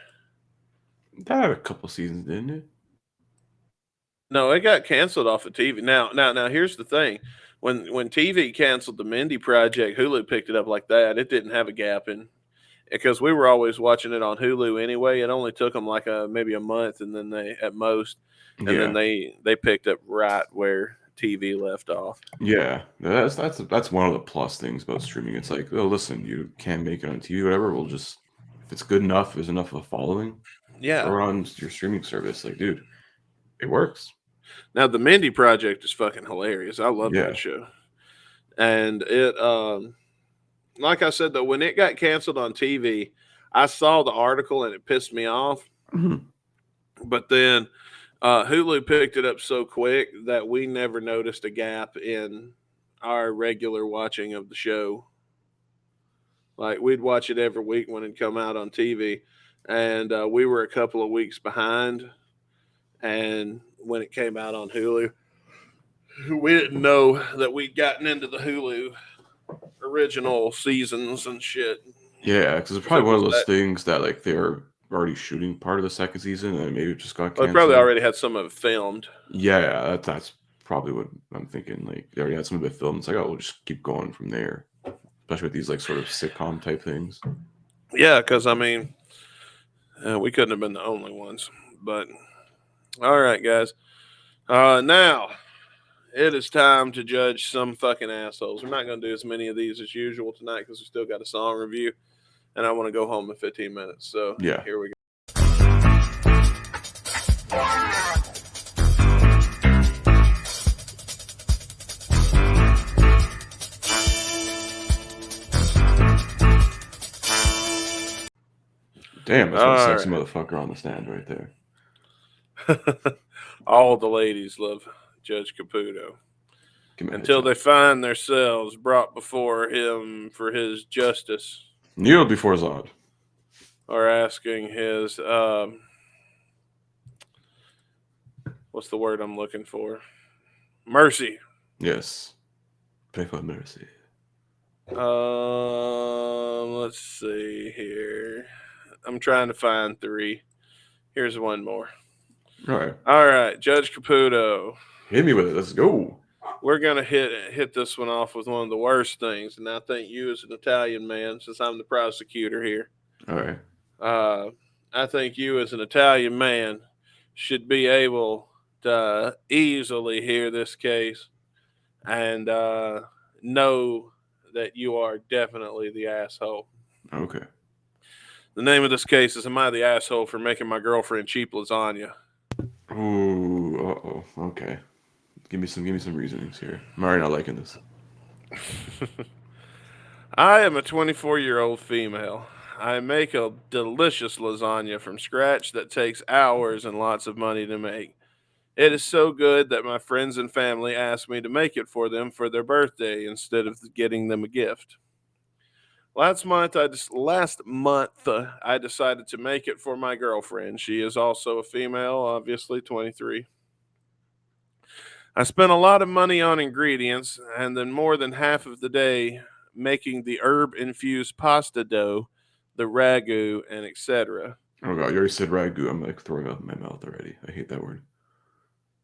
That had a couple seasons, didn't it? No, it got canceled off of TV. Now, here's the thing: when TV canceled the Mindy Project, Hulu picked it up like that. It didn't have a gap in because we were always watching it on Hulu anyway. It only took them like maybe a month, and then then they picked up right where TV left off. Yeah, that's one of the plus things about streaming. It's like, oh, listen, you can't make it on TV, whatever. We'll just, if it's good enough, there's enough of a following, Yeah, or on your streaming service. Like, dude, it works. Now the Mindy Project is fucking hilarious. I love that show, and it like I said though, when it got canceled on TV, I saw the article and it pissed me off. But then Hulu picked it up so quick that we never noticed a gap in our regular watching of the show. Like we'd watch it every week when it come out on TV, and we were a couple of weeks behind. And when it came out on Hulu, we didn't know that we'd gotten into the Hulu original seasons and shit. Yeah, because it's probably one of those things that like they're already shooting part of the 2nd season and maybe it just got canceled. They probably already had some of it filmed. Yeah, that's probably what I'm thinking. Like they already had some of it filmed. It's like, oh, we'll just keep going from there. Especially with these like sort of sitcom type things. Yeah, because I mean, we couldn't have been the only ones. But all right, guys. Now it is time to judge some fucking assholes. We're not going to do as many of these as usual tonight because we still got a song review, and I want to go home in 15 minutes. So yeah, here we go. Damn, that's one sexy motherfucker on the stand right there. All the ladies love Judge Caputo Give me a until headshot. they find themselves brought before him for his justice, Kneel before Zod. or asking his what's the word I'm looking for? Mercy. Yes. Pray for mercy. Let's see here. I'm trying to find 3. Here's one more. All right. All right, Judge Caputo. Hit me with it. Let's go. We're gonna hit this one off with one of the worst things, and I think you, as an Italian man, since I'm the prosecutor here, All right. I think you, as an Italian man, should be able to easily hear this case and know that you are definitely the asshole. Okay. The name of this case is "Am I the asshole for making my girlfriend cheap lasagna?" Ooh. Uh-oh. Okay. Give me some reasonings here. I'm already not liking this. I am a 24-year-old female. I make a delicious lasagna from scratch that takes hours and lots of money to make. It is so good that my friends and family ask me to make it for them for their birthday instead of getting them a gift. Last month, I decided to make it for my girlfriend. She is also a female, obviously 23. I spent a lot of money on ingredients and then more than half of the day making the herb-infused pasta dough, the ragu, and etc. Oh god, you already said ragu. I'm like throwing up in my mouth already. I hate that word.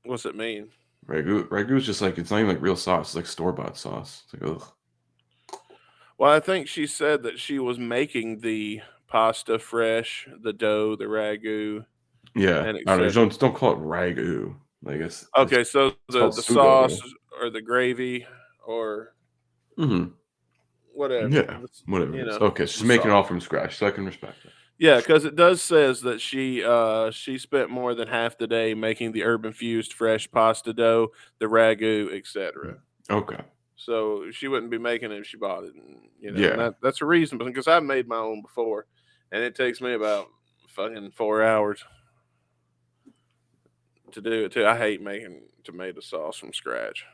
What's it mean? Ragu is just like, it's not even like real sauce. It's like store-bought sauce. It's like, ugh. Well, I think she said that she was making the pasta fresh, the dough, the ragu, Yeah. and I don't know. etc. Don't call it ragu. Like it's Okay, so called the sugo, sauce or the gravy or though. whatever, Yeah. Whatever it is. Okay, so she's the making it all sauce. from scratch, so I can respect that. Yeah, because it does says that she spent more than half the day making the herb infused fresh pasta dough, the ragu, etc. Okay. So she wouldn't be making it if she bought it, and Yeah. that's a reason. Because I've made my own before, and it takes me about fucking 4 hours to do it too. I hate making tomato sauce from scratch.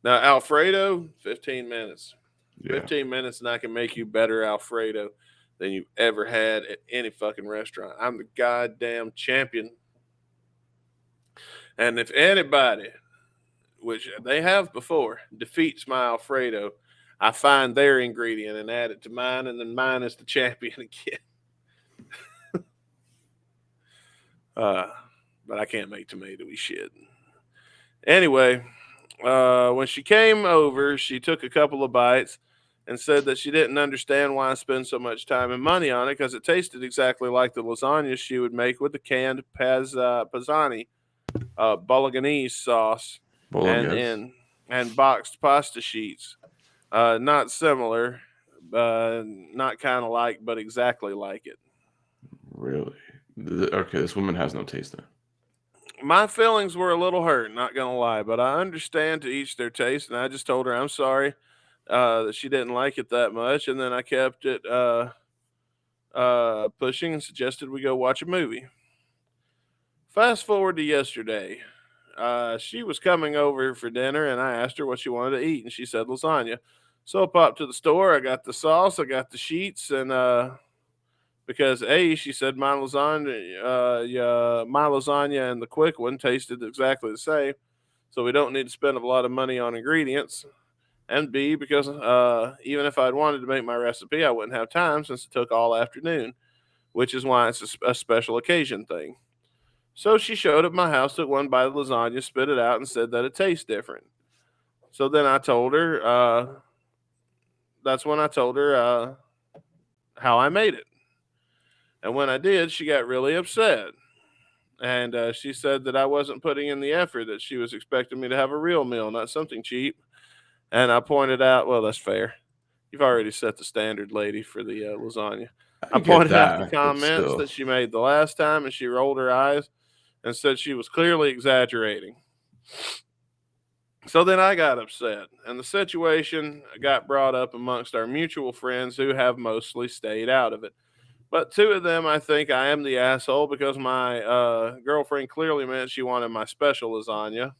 Now Alfredo, 15 minutes. Yeah. 15 minutes, and I can make you better Alfredo than you've ever had at any fucking restaurant. I'm the goddamn champion. And if anybody, which they have before, defeats my Alfredo, I find their ingredient and add it to mine, and then mine is the champion again. But I can't make tomatoey shit. Anyway, when she came over, she took a couple of bites and said that she didn't understand why I spend so much time and money on it because it tasted exactly like the lasagna she would make with the canned Pisani Bolognese sauce Bolognese. and boxed pasta sheets. Not similar, not kind of like, but exactly like it. Really? Okay, this woman has no taste then. My feelings were a little hurt, not gonna lie, but I understand to each their taste, and I just told her I'm sorry that she didn't like it that much, and then I kept it pushing and suggested we go watch a movie. Fast forward to yesterday. She was coming over for dinner, and I asked her what she wanted to eat, and she said lasagna. So I popped to the store. I got the sauce, I got the sheets, and because she said my lasagna and the quick one tasted exactly the same, so we don't need to spend a lot of money on ingredients. And B, because even if I'd wanted to make my recipe, I wouldn't have time since it took all afternoon, which is why it's a special occasion thing. So she showed up at my house, took one bite of lasagna, spit it out, and said that it tastes different. So then I told her, that's when I told her how I made it. And when I did, she got really upset. And she said that I wasn't putting in the effort, that she was expecting me to have a real meal, not something cheap. And I pointed out, well, that's fair. You've already set the standard, lady, for the lasagna. I get pointed out the that, but comments still. that she made the last time, and she rolled her eyes and said she was clearly exaggerating. So then I got upset, and the situation got brought up amongst our mutual friends who have mostly stayed out of it. But two of them, I think I am the asshole because my girlfriend clearly meant she wanted my special lasagna.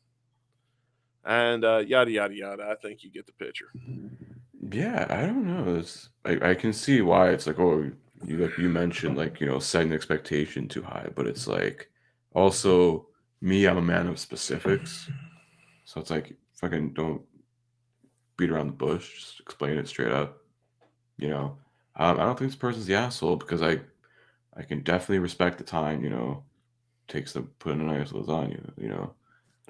And yada, yada, yada. I think you get the picture. Yeah, I don't know. I can see why it's like, oh, you mentioned like, setting expectation too high, but it's like also me, I'm a man of specifics. So it's like fucking don't beat around the bush, just explain it straight up. I don't think this person's the asshole because I can definitely respect the time, takes to put in a nice lasagna.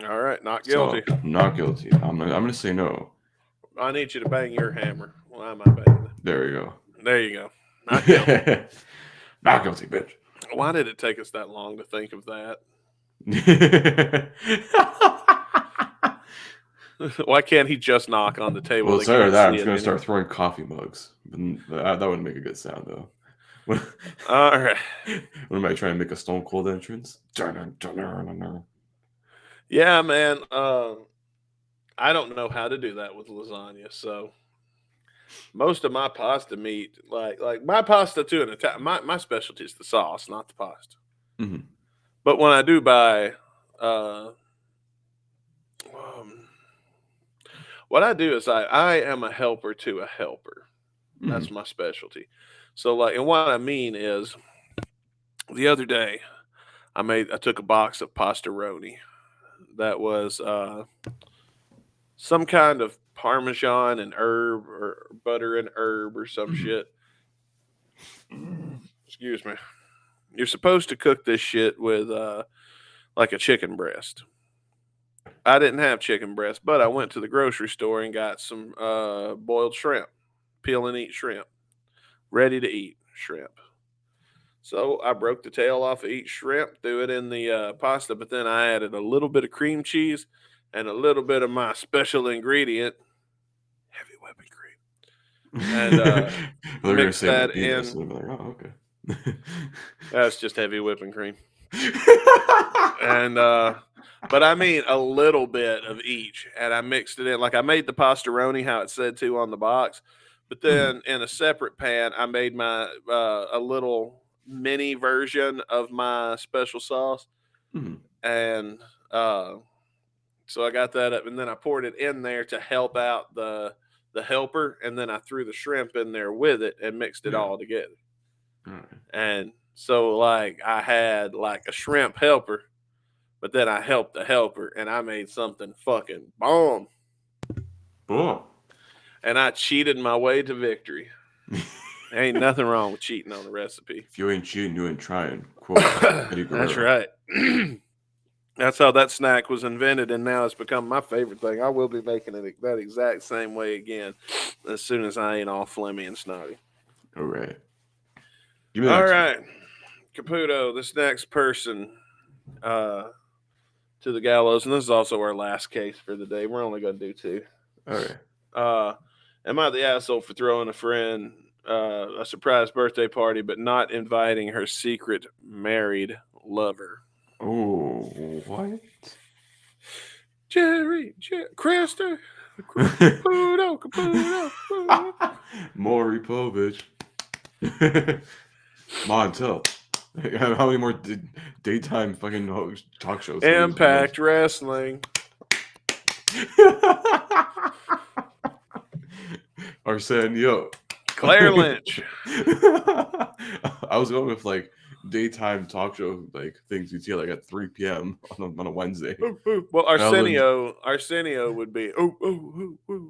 All right, not So guilty. I'm not guilty. I'm gonna say no. I need you to bang your hammer. Why am I banging it? There you go. There you go. Not guilty. Not guilty, bitch. Why did it take us that long to think of that? Why can't he just knock on the table? Well, They instead of can't that, I'm see just it gonna anymore. start throwing coffee mugs. That wouldn't make a good sound though. All right. What am I trying to make a Stone Cold entrance? Yeah, man. I don't know how to do that with lasagna. So most of my pasta meat, like my pasta too, my specialty is the sauce, not the pasta. Mhm. But when I do buy, what I do is I am a helper to a helper. That's my specialty. So like, and what I mean is, the other day I took a box of pastaroni that was some kind of parmesan and herb or butter and herb or some shit. Excuse me. You're supposed to cook this shit with like a chicken breast. I didn't have chicken breast, but I went to the grocery store and got some boiled shrimp, peel and eat shrimp, ready to eat shrimp. So I broke the tail off of each shrimp, threw it in the pasta, but then I added a little bit of cream cheese and a little bit of my special ingredient, heavy whipping cream, and They're gonna mix say that Venus, in. and I'm like, oh, okay. That's just heavy whipping cream. And but I mean a little bit of each, and I mixed it in. Like I made the pastaroni how it said to on the box, but then in a separate pan I made my a little mini version of my special sauce, Mhm. and so I got that up, and then I poured it in there to help out the helper, and then I threw the shrimp in there with it and mixed it Yeah. all together. All right. And so like I had like a shrimp helper, but then I helped the helper and I made something fucking bomb. Boom. And I cheated my way to victory. Ain't nothing wrong with cheating on the recipe. If you ain't cheating, you ain't trying. Quote Eddie Guerrero. That's right. That's how that snack was invented, and now it's become my favorite thing. I will be making it that exact same way again as soon as I ain't all phlegmy and snotty. All right. Give me the All next one. right. Caputo, this next person to the gallows, and this is also our last case for the day. We're only going to do two. All right. Am I the asshole for throwing a friend a surprise birthday party, but not inviting her secret married lover? Oh, what? Jerry, Krista, Caputo. Maury Povich. Montel. How many more daytime fucking talk shows? Impact Wrestling. Arsenio. Claire Lynch. I was going with like daytime talk show like things you see like at 3 p.m. on a Wednesday. Well, Arsenio would be.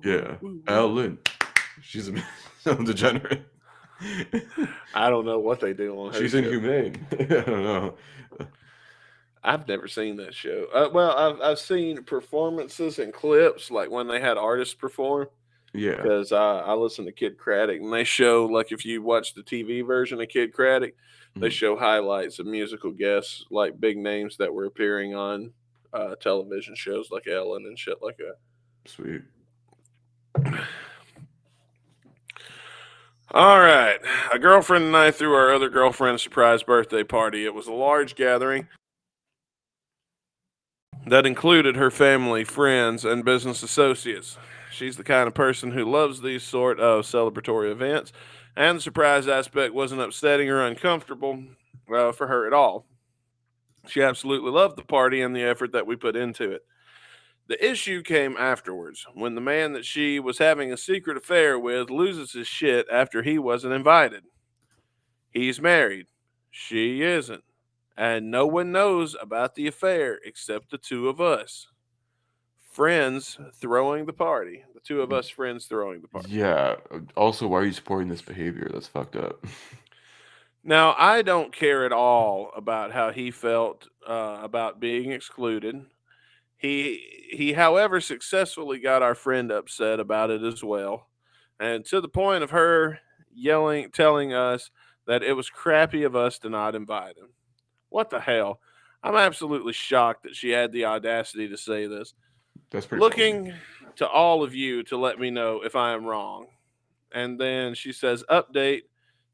Yeah, Ellen. She's a degenerate. I don't know what they do on her She's show. inhumane. I don't know. I've never seen that show. Well, I've seen performances and clips, like when they had artists perform. Yeah. Because I listen to Kid Craddock, and they show, like, if you watch the TV version of Kid Craddock, they show highlights of musical guests, like big names that were appearing on television shows like Ellen and shit like that. Sweet. All right. A girlfriend and I threw our other girlfriend a surprise birthday party. It was a large gathering that included her family, friends, and business associates. She's the kind of person who loves these sort of celebratory events And the surprise aspect wasn't upsetting or uncomfortable for her at all. She absolutely loved the party and the effort that we put into it. The issue came afterwards, when the man that she was having a secret affair with loses his shit after he wasn't invited. He's married. She isn't. And no one knows about the affair except the two of us. Friends throwing the party. The two of us friends throwing the party. Yeah. Also, why are you supporting this behavior? That's fucked up. Now, I don't care at all about how he felt about being excluded. He, however, successfully got our friend upset about it as well, and to the point of her yelling, telling us that it was crappy of us to not invite him. What the hell? I'm absolutely shocked that she had the audacity to say this. That's pretty ballsy. Looking to all of you to let me know if I am wrong. And then she says, update.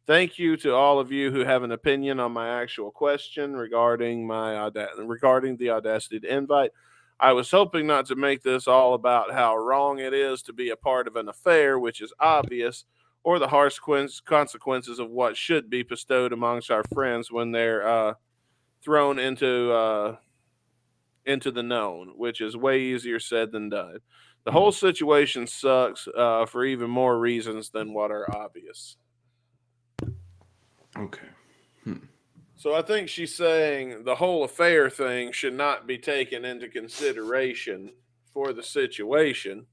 Thank you to all of you who have an opinion on my actual question regarding regarding the audacity to invite. I was hoping not to make this all about how wrong it is to be a part of an affair, which is obvious, or the harsh consequences of what should be bestowed amongst our friends when they're thrown into the known, which is way easier said than done. The whole situation sucks for even more reasons than what are obvious. Okay. So I think she's saying the whole affair thing should not be taken into consideration for the situation.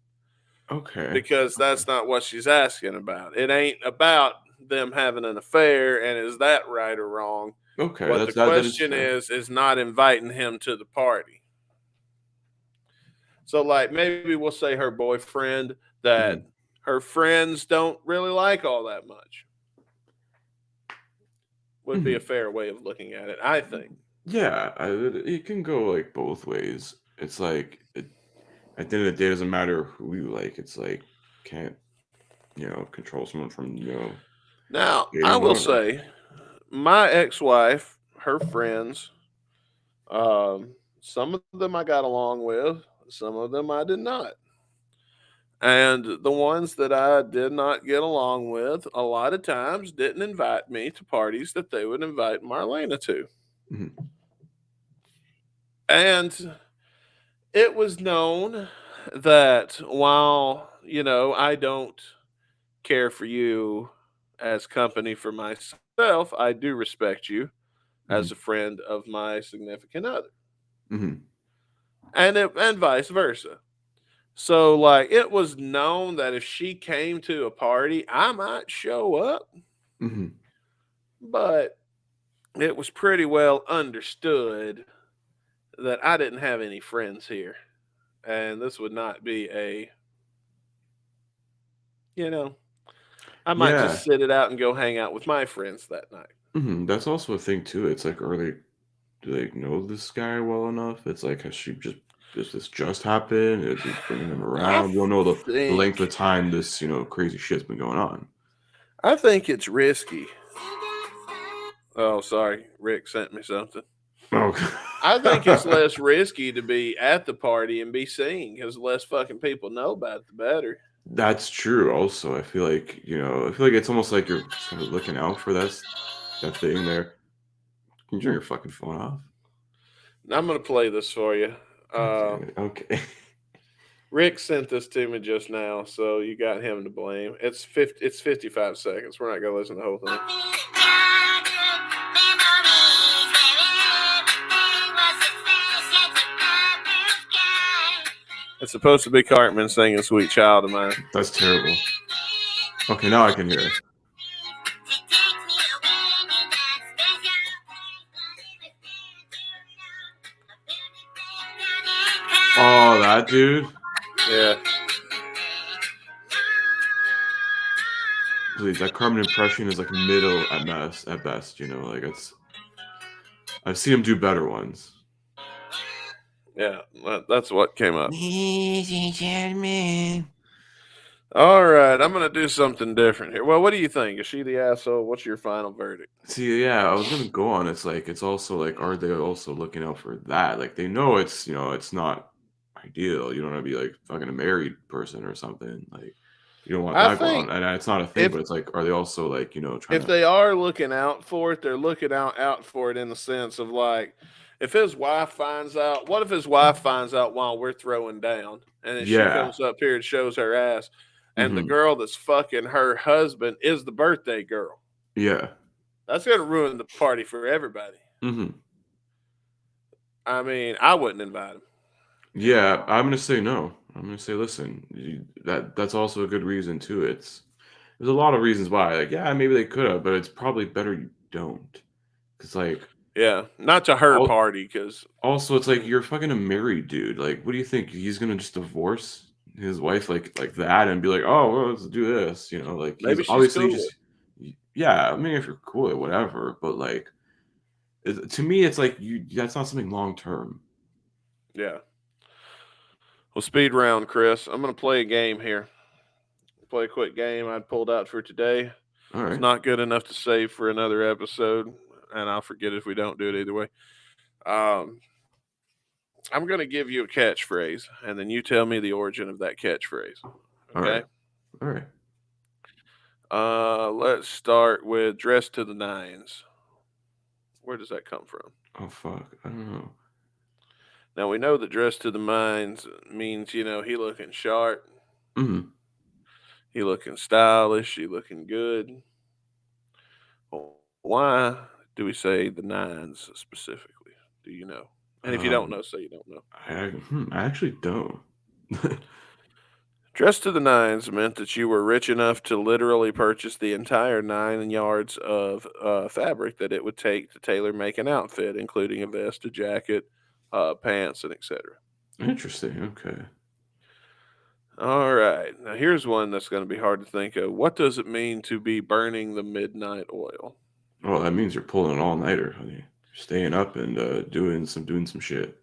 Okay. Because that's not what she's asking about. It ain't about them having an affair and is that right or wrong. Okay. What the question is not inviting him to the party. So, like, maybe we'll say her boyfriend that her friends don't really like all that much. Would be a fair way of looking at it, I think. Yeah, it can go like both ways. It's like at the end of the day, it doesn't matter who you like. It's like can't control someone from Now dating I will whoever. say, my ex-wife, her friends, some of them I got along with, some of them I did not. And the ones that I did not get along with, a lot of times didn't invite me to parties that they would invite Marlena to. And it was known that while, I don't care for you as company for myself, I do respect you as a friend of my significant other. And vice versa. So, like, it was known that if she came to a party, I might show up. But it was pretty well understood that I didn't have any friends here. And this would not be I might just sit it out and go hang out with my friends that night. That's also a thing, too. It's like, do they know this guy well enough? It's like, does this just happen? Is he bringing them around? You don't know the length of time this, crazy shit's been going on. I think it's risky. Oh, sorry. Rick sent me something. Okay. I think it's less risky to be at the party and be seen because the less fucking people know about it, the better. That's true. Also, I feel like it's almost like you're sort of looking out for that thing there. Can you turn your fucking phone off? I'm gonna play this for you. Okay. Rick sent this to me just now, so you got him to blame. It's 55 seconds. We're not gonna listen to the whole thing. It's supposed to be Cartman singing "Sweet Child of Mine." That's terrible. Okay, now I can hear it. Oh, that dude? Yeah. Please, that Cartman impression is like middle at best. Like I've seen him do better ones. Yeah, that's what came up. Ladies and gentlemen. All right, I'm gonna do something different here. Well, what do you think? Is she the asshole? What's your final verdict? See, yeah, I was gonna go on. It's like it's also like, are they also looking out for that? Like they know it's not ideal. You don't want to be like fucking a married person or something. Like You don't want I that going think on, and it's not a thing. if But it's like, are they also like trying if to? they are looking out for it, they're looking out for it in the sense of like, if his wife finds out, what if his wife finds out while we're throwing down, and then she Yeah. comes up here and shows her ass, and the Hmm. girl that's fucking her husband is the birthday girl? Yeah. That's gonna ruin the party for everybody. Hmm. I mean, I wouldn't invite him. Yeah. I'm gonna say no. I'm gonna say, listen, that's also a good reason too. There's a lot of reasons why. Like, yeah, maybe they could have, but it's probably better you don't. Cause like, Yeah, not to her all, party, because also it's like you're fucking a married dude. Like, what do you think? He's gonna just divorce his wife like that and be like, oh, well, let's do this. Like he's maybe she's obviously cool with just, yeah. I mean, if you're cool or whatever, but like, to me, it's like that's not something long term. it. Yeah. Well, speed round, Chris. I'm gonna play a game here. Play a quick game I pulled out for today. All It's right. not good enough to save for another episode, and I'll forget if we don't do it either way. Um, I'm going to give you a catchphrase, and then you tell me the origin of that catchphrase. All Okay. right. All right. Let's start with "dress to the nines." Where does that come from? Oh fuck. I don't know. Now we know that "dress to the nines" means he looking sharp, Hmm. he looking stylish, he looking good. Well, why do we say the nines specifically? Do you know? And if you don't know, say you don't know. I actually don't. Dressed to the nines meant that you were rich enough to literally purchase the entire 9 yards of fabric that it would take to tailor make an outfit, including a vest, a jacket, pants, and etc. Interesting. Okay. All right. Now, here's one that's going to be hard to think of. What does it mean to be burning the midnight oil? Well, that means you're pulling an all-nighter, honey. You're staying up and doing some shit.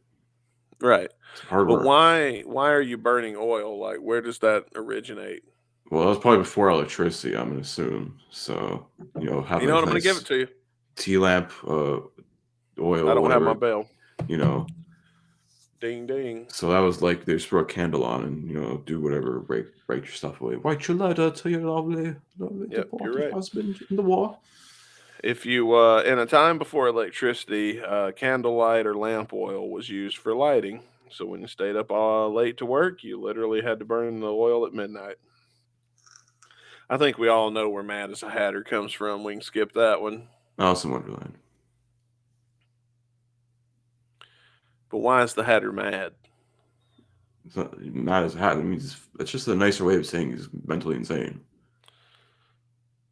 Right. Some hard But work. why are you burning oil? Like, where does that originate? Well, that was probably before electricity, I'm gonna assume. So, You having know a what? I'm going to give it nice to you. tea lamp, oil, I or don't have my whatever, bell. you know. Ding, ding. So that was like they just throw a candle on and do whatever, write your stuff away. Write your letter to your lovely Yep, you're departed right. husband in the war. If you, in a time before electricity, candlelight or lamp oil was used for lighting. So when you stayed up late to work, you literally had to burn the oil at midnight. I think we all know where Mad as a Hatter comes from. We can skip that one. Alice in Wonderland. But why is the Hatter mad? It's not as hat. It means it's just a nicer way of saying he's mentally insane.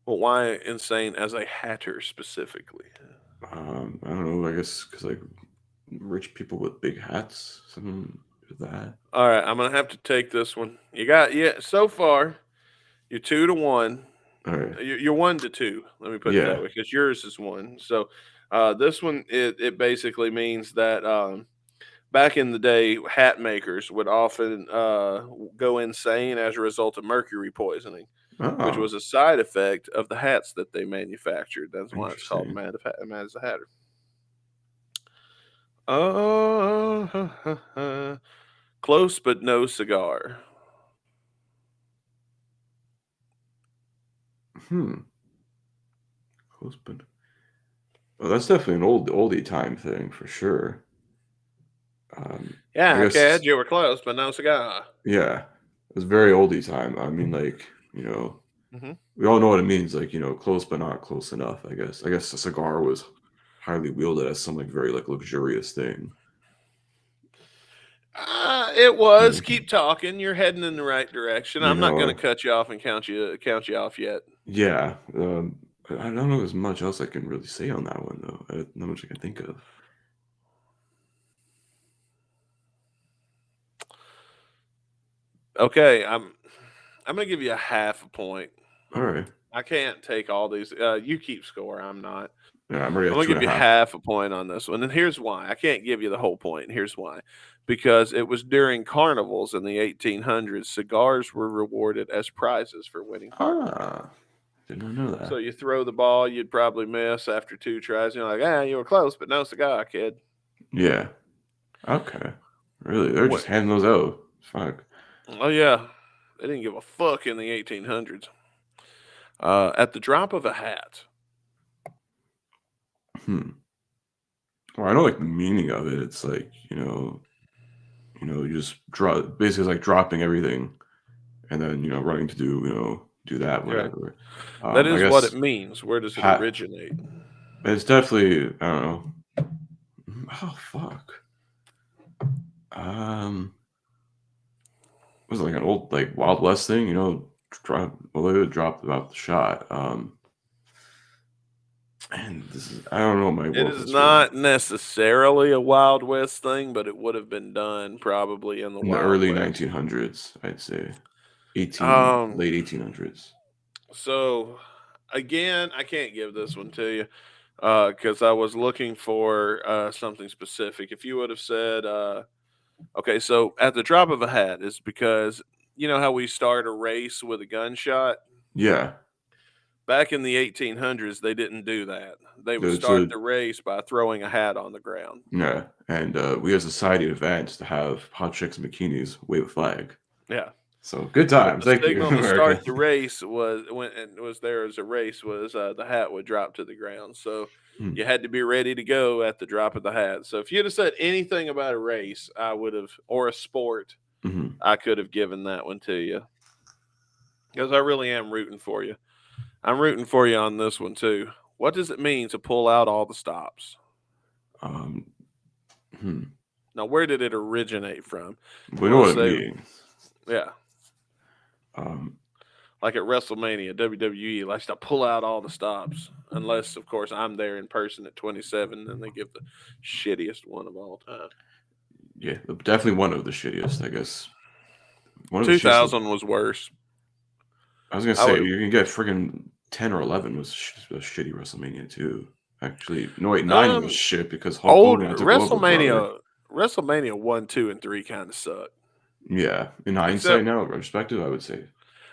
Well, why insane as a Hatter specifically? I don't know. I guess because like rich people with big hats, something with that. All right, I'm gonna have to take this one. So far, you're 2-1. All right. You're 1-2. Let me put it that Yeah. way, because yours is 1. So this one it basically means that back in the day, hat makers would often go insane as a result of mercury poisoning, which Oh, was a side effect of the hats that they manufactured. That's why it's called interesting. Mad as a Hatter. Close but no cigar. Close, but well, that's definitely an oldie time thing for sure. I Yeah, guess kid, you were close, but no cigar. yeah, it's very oldie time. I mean, like Hmm. we all know what it means. Like close but not close enough. I guess a cigar was highly wielded as some like very like luxurious thing. It was. Yeah. Keep talking. You're heading in the right direction. You I'm not going know, to cut you off and count you off yet. yeah. I don't know as much else I can really say on that one though. Not much I can think of. Okay, I'm going to give you a half a point. All right. I can't take all these. You keep score. I'm not. Yeah, I'm already I'm at going two to and give a you half. half a point on this one. And here's why. I can't give you the whole point. Here's why. Because it was during carnivals in the 1800s, cigars were rewarded as prizes for winning carnivals. Ah, did not know So that. you throw the ball, you'd probably miss after 2 tries. You're like, you were close, but no cigar, kid. Yeah. Okay. Really, they're What? just handing those out. Fuck. Oh, yeah. They didn't give a fuck in the 1800s. At the drop of a hat. Well, I know like the meaning of it. It's like, you just drop, basically it's like dropping everything and then, running to do that, Yeah. whatever. That I is what it guess means. Where does it hat, originate? it's definitely, I don't know. Oh, fuck. Was it like an old, like Wild West thing, they would drop about the shot. And I don't know my It world is history not necessarily a Wild West thing, but it would have been done probably in the in the Wild early West. 1900s, I'd say. Late Um, 1800s. so again, I can't give this one to you because I was looking for something specific. If you would have said, okay, so at the drop of a hat is because you know how we start a race with a gunshot? Yeah. Back in the 1800s, they didn't do that. They would start So, the race by throwing a hat on the ground. yeah. And we as a society advanced to have hot chicks and bikinis wave a flag. Yeah. So good But times. the Thank you, signal to America. start the race was when it was there as a race was the hat would drop to the ground. So Hmm. you had to be ready to go at the drop of the hat. So if you'd have said anything about a race, I would have, or a sport, Mhm. I could have given that one to you because I really am rooting for you. I'm rooting for you on this one too. What does it mean to pull out all the stops? Um, hmm. Now, where did it originate from? We You know want what to it say, means. yeah, Um, like at WrestleMania, WWE likes to pull out all the stops, unless, of course, I'm there in person at 27, and they give the shittiest one of all time. yeah, definitely one of the shittiest, I guess. One of the shittiest. 2000 was worse. I was gonna I say would, you can get friggin' 10 or 11 was a shitty WrestleMania too. Actually, no wait, 9 was um, shit because Hulk old Hogan took over, brother. WrestleMania 1, 2, and 3 kind of sucked. Yeah, in hindsight Except, now, retrospective, I would say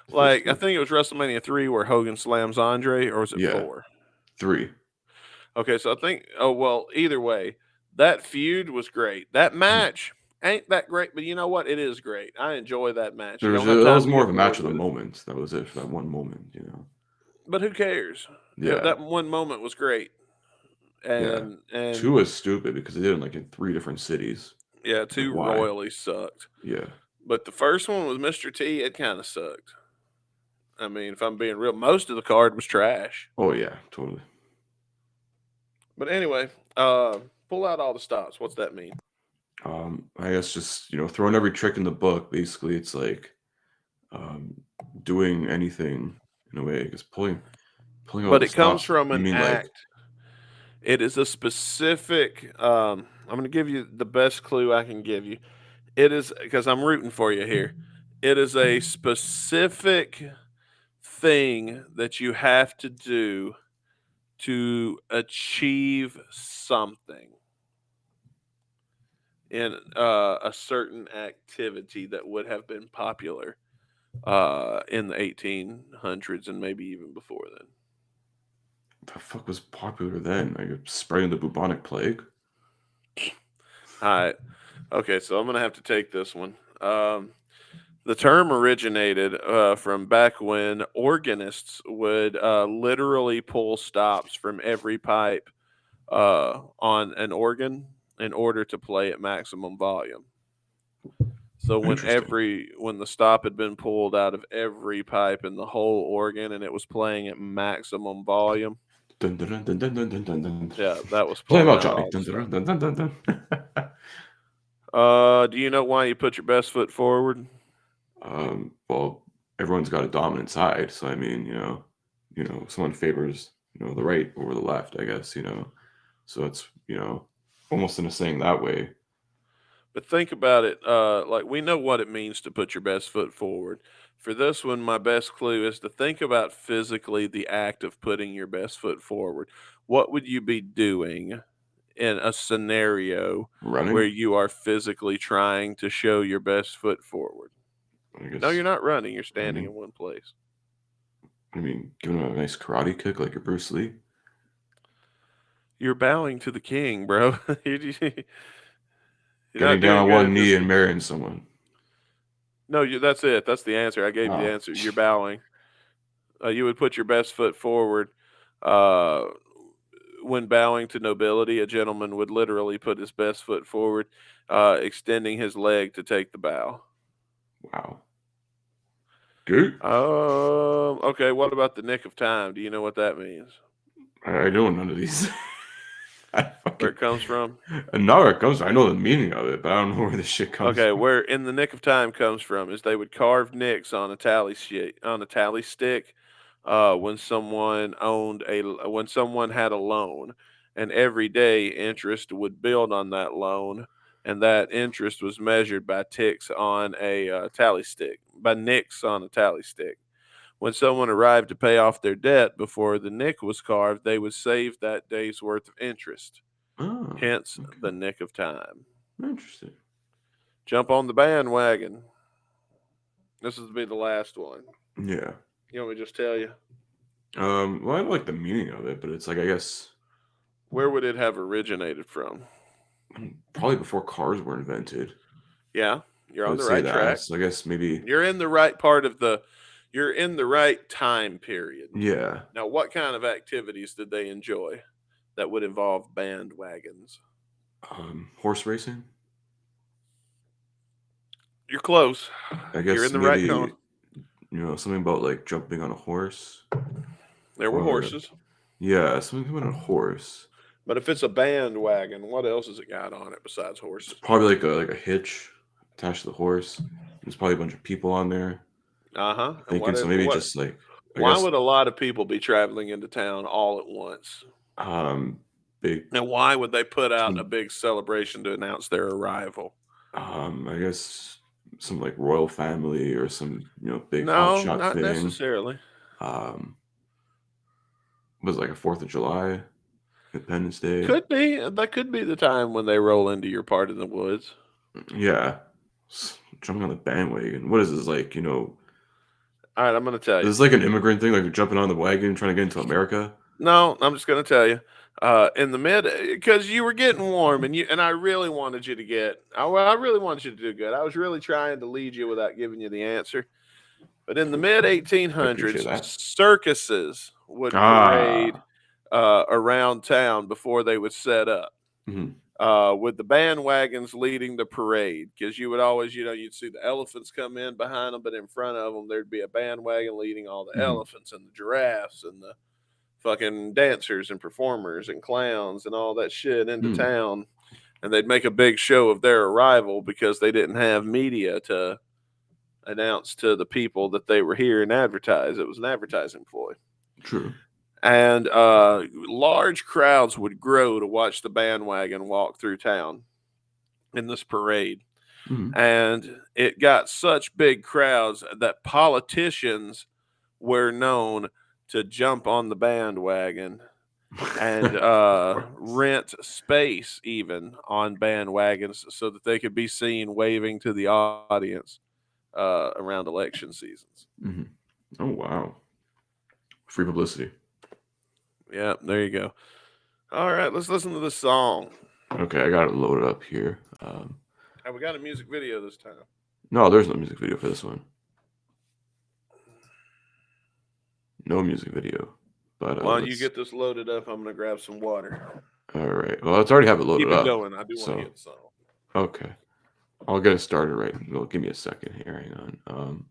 the first like, I two. think it was WrestleMania 3 where Hogan slams Andre, or was it Yeah, 4? 3. Okay, so I think, oh, well, either way, that feud was great. That Mhm. match ain't that great, but you know what? It is great. I enjoy that match. You There was don't have that time was to more of get a match bored of the with it. moment. That was it for that one moment. But who cares? Yeah, That one moment was great. yeah. And 2 was stupid because they did it like in 3 different cities. yeah, Like 2 why? royally sucked. Yeah. But the first one with Mr. T, it kind of sucked. I mean, if I'm being real, most of the card was trash. Oh yeah, totally. But anyway, pull out all the stops. What's that mean? I guess just throwing every trick in the book. Basically, it's like um, doing anything in a way. Because pulling all But the it comes stops. from You an mean like act. It is a specific. I'm going to give you the best clue I can give you. It is because I'm rooting for you here. It is a specific thing that you have to do to achieve something in a certain activity that would have been popular in the 1800s and maybe even before then? the fuck was popular then? Like spreading the bubonic plague. All right. Okay, so I'm going to have to take this one. The term originated from back when organists would literally pull stops from every pipe on an organ in order to play at maximum volume. So Interesting. when the stop had been pulled out of every pipe in the whole organ and it was playing at maximum volume, Dun, dun, dun, dun, dun, dun, dun, dun, dun. yeah, that was Play pulling about out Johnny. all the Dun, stuff. dun, dun, dun, dun, dun. Do you know why you put your best foot forward? Well, everyone's got a dominant side, so I mean, someone favors, the right over the left, I guess. So it's, almost in a saying that way. But think about it. Like we know what it means to put your best foot forward. For this one, my best clue is to think about physically the act of putting your best foot forward. What would you be doing in a scenario where Running, you are physically trying to show your best foot forward? I No, you're guess. not running. You're standing Running. in one place. I mean, giving him a nice karate kick like you're Bruce Lee. You're bowing to the king, bro. You're Getting not down doing on good one at knee this. and marrying someone. No, that's it. That's the answer. I gave you the Oh. answer. You're bowing. You would put your best foot forward. Uh, when bowing to nobility, a gentleman would literally put his best foot forward, extending his leg to take the bow. Wow. Good. Okay. What about the nick of time? Do you know what that means? I know none of these. Where it comes from? Not where it comes from. I know the meaning of it, but I don't know where this shit comes Okay, from. where in the nick of time comes from is they would carve nicks on a tally stick when someone had a loan, and every day interest would build on that loan, and that interest was measured by ticks on a tally stick, by nicks on a tally stick. When someone arrived to pay off their debt before the nick was carved, they would save that day's worth of interest. Oh, Hence okay. the nick of time. Interesting. Jump on the bandwagon. This is to be the last one. Yeah. You want me to just tell you? Well, I don't like the meaning of it, but it's like, I guess, Where would it have originated from? probably before cars were invented. Yeah, you're I on would the say right that. track. So I guess maybe, You're in the right part of you're in the right time period. yeah. Now, what kind of activities did they enjoy that would involve bandwagons? Horse racing. You're close. I You're guess in the right maybe, cone. something about like jumping on a horse. There were Or- horses. Yeah, something about a horse. But if it's a bandwagon, what else has it got on it besides horses? Probably like a hitch attached to the horse. There's probably a bunch of people on there. Uh-huh. Thinking so maybe just like Why would a lot of people be traveling into town all at once? big And why would they put out a big celebration to announce their arrival? I guess some like royal family or some big No, hotshot not thing. necessarily. Was it like a 4th of July, Independence Day? Could be. That could be the time when they roll into your part of the woods. Yeah. Jumping on the bandwagon. What is this like, All right, I'm going to tell is you. this like an immigrant thing, like jumping on the wagon trying to get into America? No, I'm just going to tell you. In the because you were getting warm, and I really wanted you to I really wanted you to do good. I was really trying to lead you without giving you the answer. But in the mid 1800s, circuses would parade around town before they would set up. Mm-hmm. With the bandwagons leading the parade, because you would always, you'd see the elephants come in behind them, but in front of them there'd be a bandwagon leading all the elephants and the giraffes and the fucking dancers and performers and clowns and all that shit into town, and they'd make a big show of their arrival because they didn't have media to announce to the people that they were here and advertise. It was an advertising ploy. True. And large crowds would grow to watch the bandwagon walk through town in this parade. And it got such big crowds that politicians were known to jump on the bandwagon and rent space even on bandwagons so that they could be seen waving to the audience around election seasons. Oh, wow. Free publicity. Yeah, there you go. All right, let's listen to this song. Okay, I got it loaded up here. Have we got a music video this time? No, there's no music video for this one. No music video. But While you get this loaded up, I'm going to grab some water. All right. Well, let's already have it loaded Keep it up. going. I do want to hear the song. Okay. I'll get it started right. Well, give me a second here. Hang on.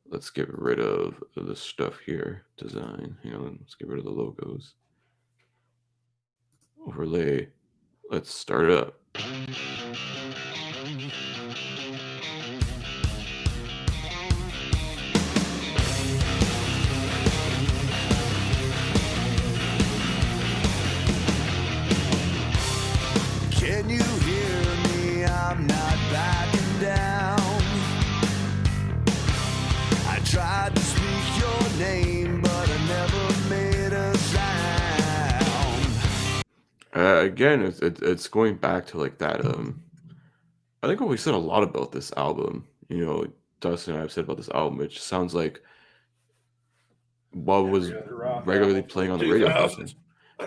Let's get rid of this stuff here. Design. Hang on. Let's get rid of the logos. Overlay. Let's start it up. Can you hear me? I'm not backing down. I tried to speak your name, but I never made a sound. Again, it's going back to like that. I think what we said a lot about this album. Dustin and I have said about this album. It just sounds like what was regularly playing on the radio.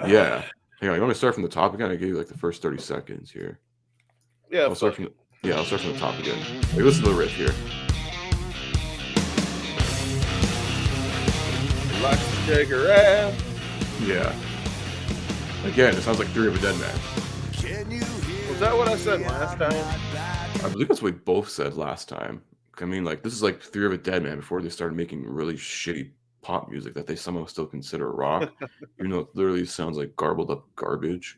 Yeah. Hang on, you want me to start from the top again? I gave you like the first 30 seconds here. Yeah, I'll start from Yeah, I'll start from the top again. Like, listen to the riff here. Like to shake her ass. Yeah. Again, it sounds like Theory of a Dead Man. Was that what I said last time? I believe that's what we both said last time. I mean, like, this is like Theory of a Dead Man before they started making really shitty pop music that they somehow still consider rock, even though it literally sounds like garbled up garbage.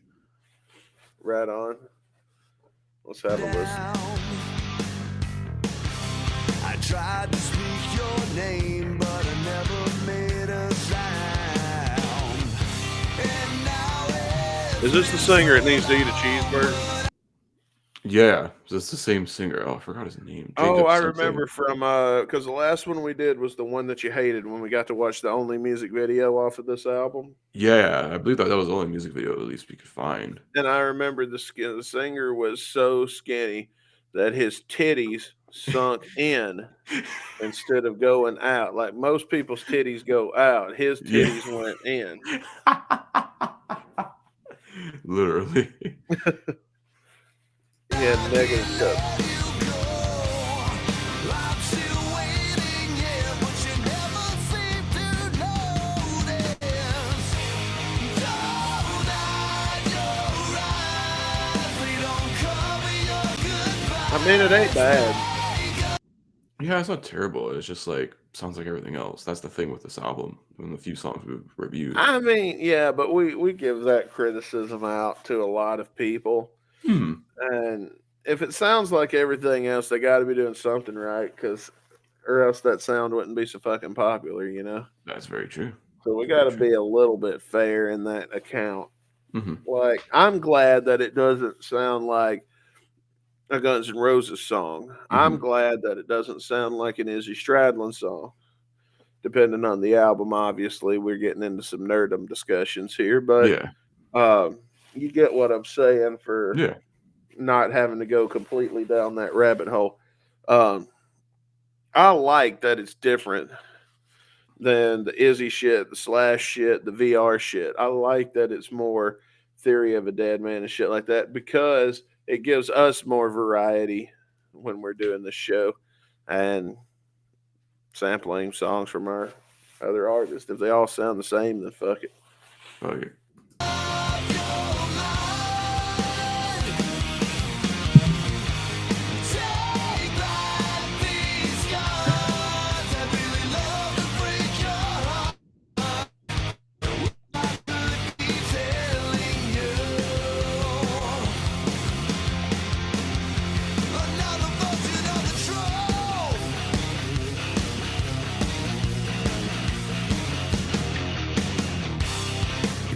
Right on. Let's have a listen. I tried to speak your name, but I never made a sound. And now Is this the singer that needs to eat a cheeseburger? Yeah, it's the same singer. Oh, I forgot his name. Oh, Jacob I something. remember from because the last one we did was the one that you hated when we got to watch the only music video off of this album. Yeah, I believe that was the only music video at least we could find. And I remember the singer was so skinny that his titties sunk in instead of going out. Like most people's titties go out, his Yeah. titties went in. Literally. He had negative stuff. I'm still waiting, yeah, but you never seem to notice. Don't hide your eyes, they don't cover your goodbye. I mean, it ain't bad. Yeah, it's not terrible. It's just like sounds like everything else. That's the thing with this album and the few songs we've reviewed. I mean, yeah, but we give that criticism out to a lot of people. And if it sounds like everything else, they got to be doing something right, or else that sound wouldn't be so fucking popular, you know? That's very true. So we got to be a little bit fair in that account. Mhm. Like, I'm glad that it doesn't sound like a Guns N' Roses song. I'm glad that it doesn't sound like an Izzy Stradlin song. Depending on the album, obviously, we're getting into some nerdum discussions here, but Yeah. you get what I'm saying for Yeah. not having to go completely down that rabbit hole. I like that it's different than the Izzy shit, the Slash shit, the VR shit. I like that it's more Theory of a Dead Man and shit like that because it gives us more variety when we're doing this show and sampling songs from our other artists. If they all sound the same, then fuck it. Fuck it.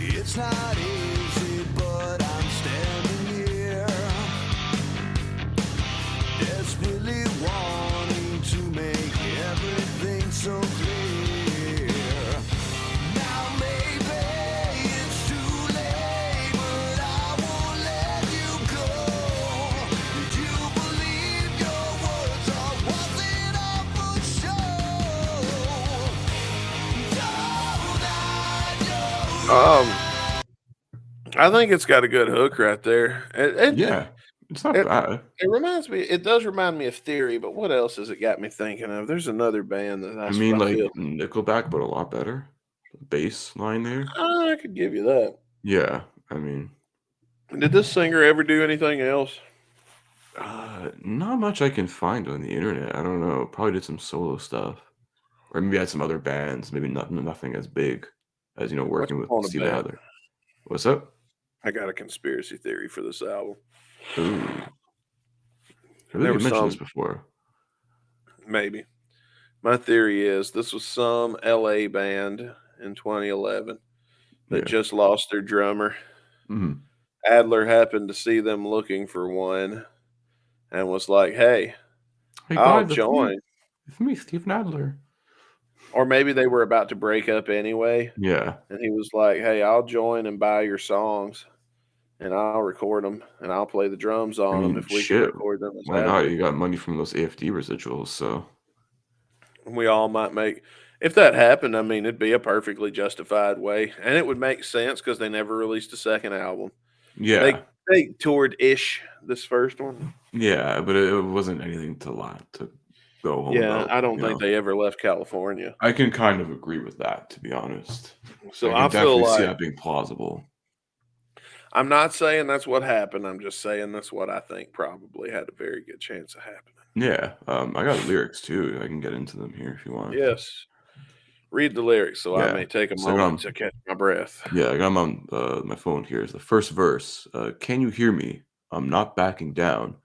It's not easy, but I'm standing here, desperately wanting to make everything so clear. Now maybe it's too late, but I won't let you go. Did you believe your words, or was it all for show? Don't hide your I think it's got a good hook right there. Yeah. It's not it- bad. It does remind me of Theory, but what else has it got me thinking of? There's another band that I mean, like feel. Nickelback, but a lot better. Bass line there. I could give you that. Yeah. I mean, Did this singer ever do anything else? not much I can find on the internet. I don't know. Probably did some solo stuff, or maybe had some other bands. Maybe nothing as big as working with on a Steven band? Adler. What's up? I got a conspiracy theory for this album. Ooh. I There think you was mentioned this some- before. Maybe. My theory is this was some LA band in 2011 that Yeah. just lost their drummer. Mhm. Adler happened to see them looking for one and was like, hey, Hey, I'll guys, join. It's me, Steven Adler. Or maybe they were about to break up anyway. Yeah. And he was like, hey, I'll join and buy your songs and I'll record them and I'll play the drums on I them mean, if we can shit. record them as Why not? Adler. You got money from those AFD residuals, so We all might make. If that happened, I mean, it'd be a perfectly justified way. And it would make sense because they never released a second album. yeah. They toured ish this first one. Yeah, but it wasn't anything to go home Yeah, about. I don't You think know, they ever left California. I can kind of agree with that, to be honest. So I I can feel definitely see like that being plausible. I'm not saying that's what happened. I'm just saying that's what I think probably had a very good chance of happening. Yeah, I got lyrics too. I can get into them here if you want. Yes. Read the lyrics so I Yeah. may take a So I got moment 'em to catch my breath. yeah, I got 'em on, my phone here. Is the first verse, "Can you hear me? I'm not backing down.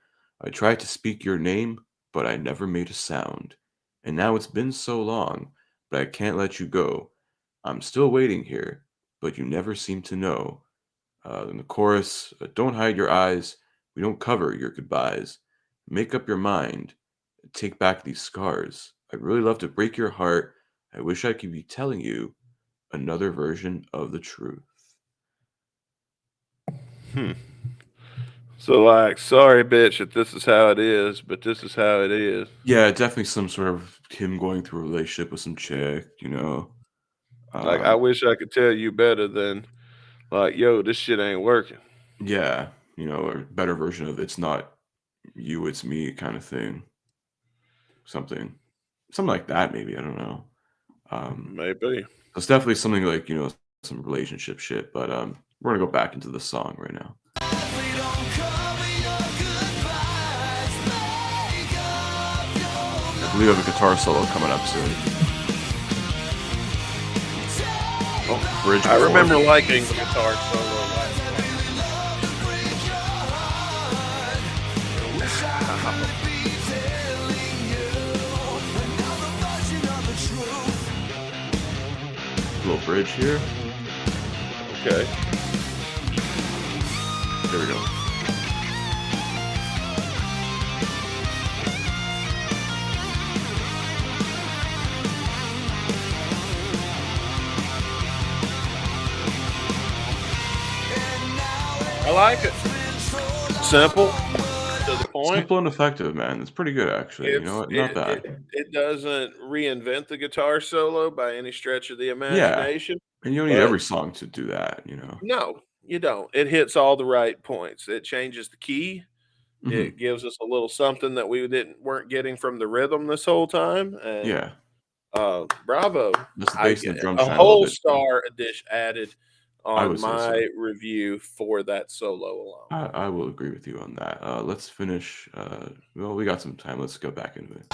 I tried to speak your name, but I never made a sound. And now it's been so long, but I can't let you go. I'm still waiting here, but you never seem to know." Then the chorus, "Don't hide your eyes. We don't cover your goodbyes. Make up your mind. Take back these scars. I'd really love to break your heart. I wish I could be telling you another version of the truth." Hmm. So like, sorry, bitch, that this is how it is, but this is how it is. Yeah, definitely some sort of him going through a relationship with some chick, you know. Like, I Um, wish I could tell you better than like, yo, this shit ain't working. yeah, or better version of "it's not you, it's me" kind of thing. Something, something like that, maybe. I don't know. Um, Maybe. it's definitely something like some relationship shit. But we're gonna go back into the song right now. We don't cover your goodbyes. Make up your I believe I have a guitar solo coming up soon. Oh, bridge I before. remember liking the guitar solo last time. Little bridge here. Okay. There we go. I like it. Simple, to the point. Simple and effective, man. It's pretty good, actually. You know It's what? Not bad. it doesn't reinvent the guitar solo by any stretch of the Yeah, imagination, and you don't need but every song to do that. no, you don't. It hits all the right points. It changes the key. Mhm. It gives us a little something that we weren't getting from the rhythm this whole time, and Yeah, bravo! just the I bass and get the drums a shine a little whole bit too. star dish added I on would say so. my review for that solo alone. I will agree with you on that. Let's finish. Well, we got some time. Let's go back into it.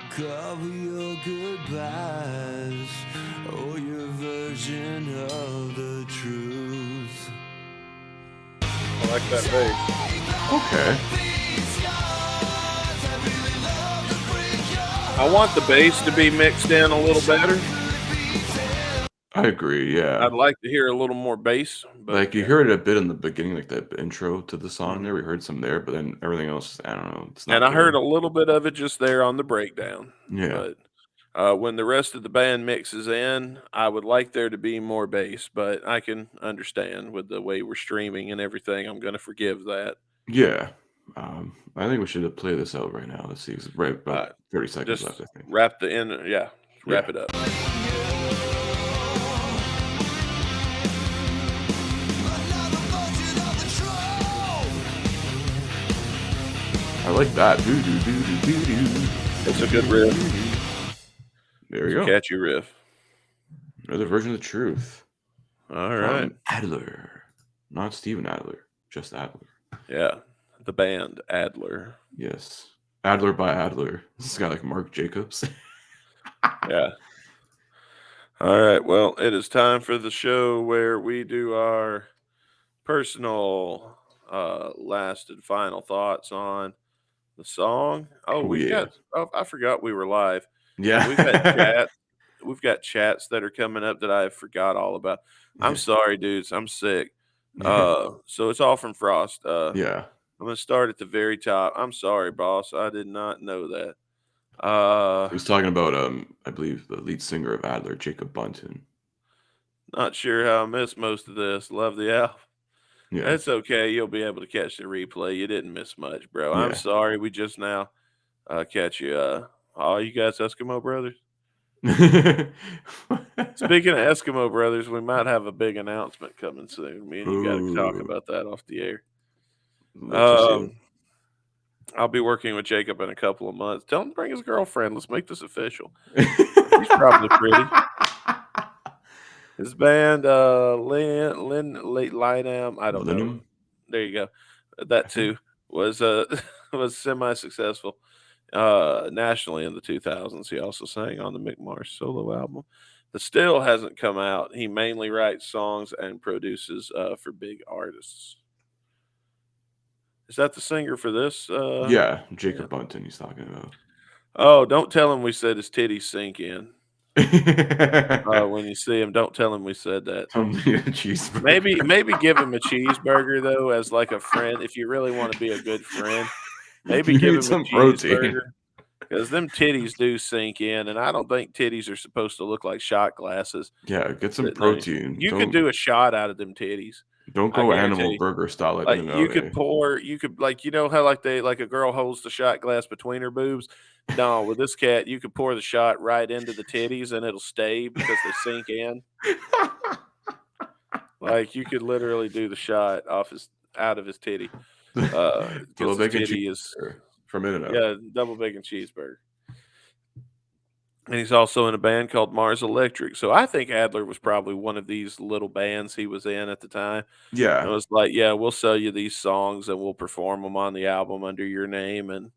Cover your goodbyes or your version of the truth. I like that bass. Okay. I want the bass to be mixed in a little better. I agree. Yeah. I'd like to hear a little more bass, but Like you yeah. heard it a bit in the beginning, like that intro to the song Mhm. there. We heard some there, but then everything else, I don't know. It's And not I heard good. a little bit of it just there on the breakdown. Yeah. But when the rest of the band mixes in, I would like there to be more bass, but I can understand with the way we're streaming and everything. I'm going to forgive that. Yeah. I think we should play this out right now. Let's see. It's right Uh, about 30 seconds left, just I think. wrap the end. Yeah, wrap Yeah. it up. I like that. Do do do do do do. It's a good riff. There we It's a go. catchy riff. Another version of the truth All right. from Adler, not Steven Adler, just Adler. Yeah. The band Adler. Yes, Adler by Adler. This is a guy like Mark Jacobs. Yeah. All right. Well, it is time for the show where we do our personal last and final thoughts on the song. Oh, Oh yeah, I forgot we were live. yeah, We've had chat. We've got chats that are coming up that I forgot all about. I'm yeah, sorry, dudes. I'm sick. yeah, So it's all from Frost. yeah. I'm gonna start at the very top. I'm sorry, boss. I did not know that. He's talking about I believe the lead singer of Adler, Jacob Bunton. Not sure how I missed most of this. Love the album. Yeah, It's okay. You'll be able to catch the replay. You didn't miss much, bro. I'm yeah, sorry. We just now catch you. Oh, you guys Eskimo brothers. Speaking of Eskimo brothers, we might have a big announcement coming soon. Me and you got to talk Ooh, about that off the air. love to see it. I'll be working with Jacob in a couple of months. Tell him to bring his girlfriend. Let's make this official. She's probably pretty. His band, Linam, I don't know. Millennium? There you go. That too was was semi-successful nationally in the 2000s. He also sang on the Mick Mars solo album. The Still hasn't come out. He mainly writes songs and produces for big artists. Is that the singer for this? Yeah, Jacob Bunton he's talking about. Oh, don't tell him we said his titties sink in. When you see him, don't tell him we said that. Tell me a cheeseburger. Maybe give him a cheeseburger though, as like a friend. If you really want to be a good friend, maybe You give need him some a protein. cheeseburger because them titties do sink in, and I don't think titties are supposed to look like shot glasses. Yeah, get some But no, protein. you could do a shot out of them titties. Don't I go guarantee animal you. burger style like Like In-N-Out, you could pour, you could like how like a girl holds the shot glass between her boobs. No, with this cat, you could pour the shot right into the titties and it'll stay because they sink in. Like you could literally do the shot out of his titty. Little Because his bacon titty is cheeseburger from In-N-Out. yeah, double bacon cheeseburger. And he's also in a band called Mars Electric. So I think Adler was probably one of these little bands he was in at the time. It Yeah, was like, yeah, we'll sell you these songs and we'll perform them on the album under your name. And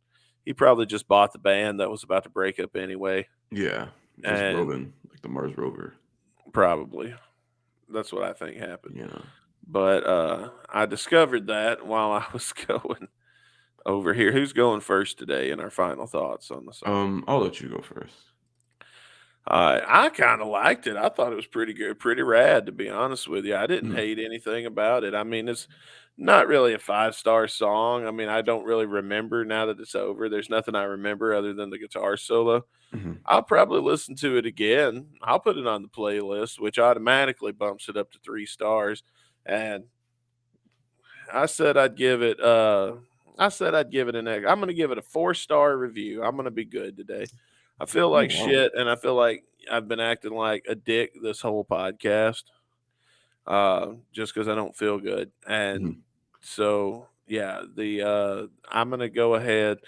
he probably just bought the band that was about to break up anyway. yeah. Just And roving like the Mars rover. probably that's what I think happened. Yeah. But I discovered that while I was going over here. Who's going first today in our final thoughts on the song? I'll let you go first. I kind of liked it. I thought it was pretty good, pretty rad, to be honest with you. I didn't Mhm. hate anything about it. I mean, it's not really a 5-star song. I mean, I don't really remember now that it's over. There's nothing I remember other than the guitar solo. Mhm. I'll probably listen to it again. I'll put it on the playlist, which automatically bumps it up to 3 stars. And I said I'd give it an egg. I'm gonna give it a 4-star review. I'm gonna be good today. I feel like Oh, wow. shit, and I feel like I've been acting like a dick this whole podcast. Just because I don't feel good. And Mhm. so yeah, I'm gonna go ahead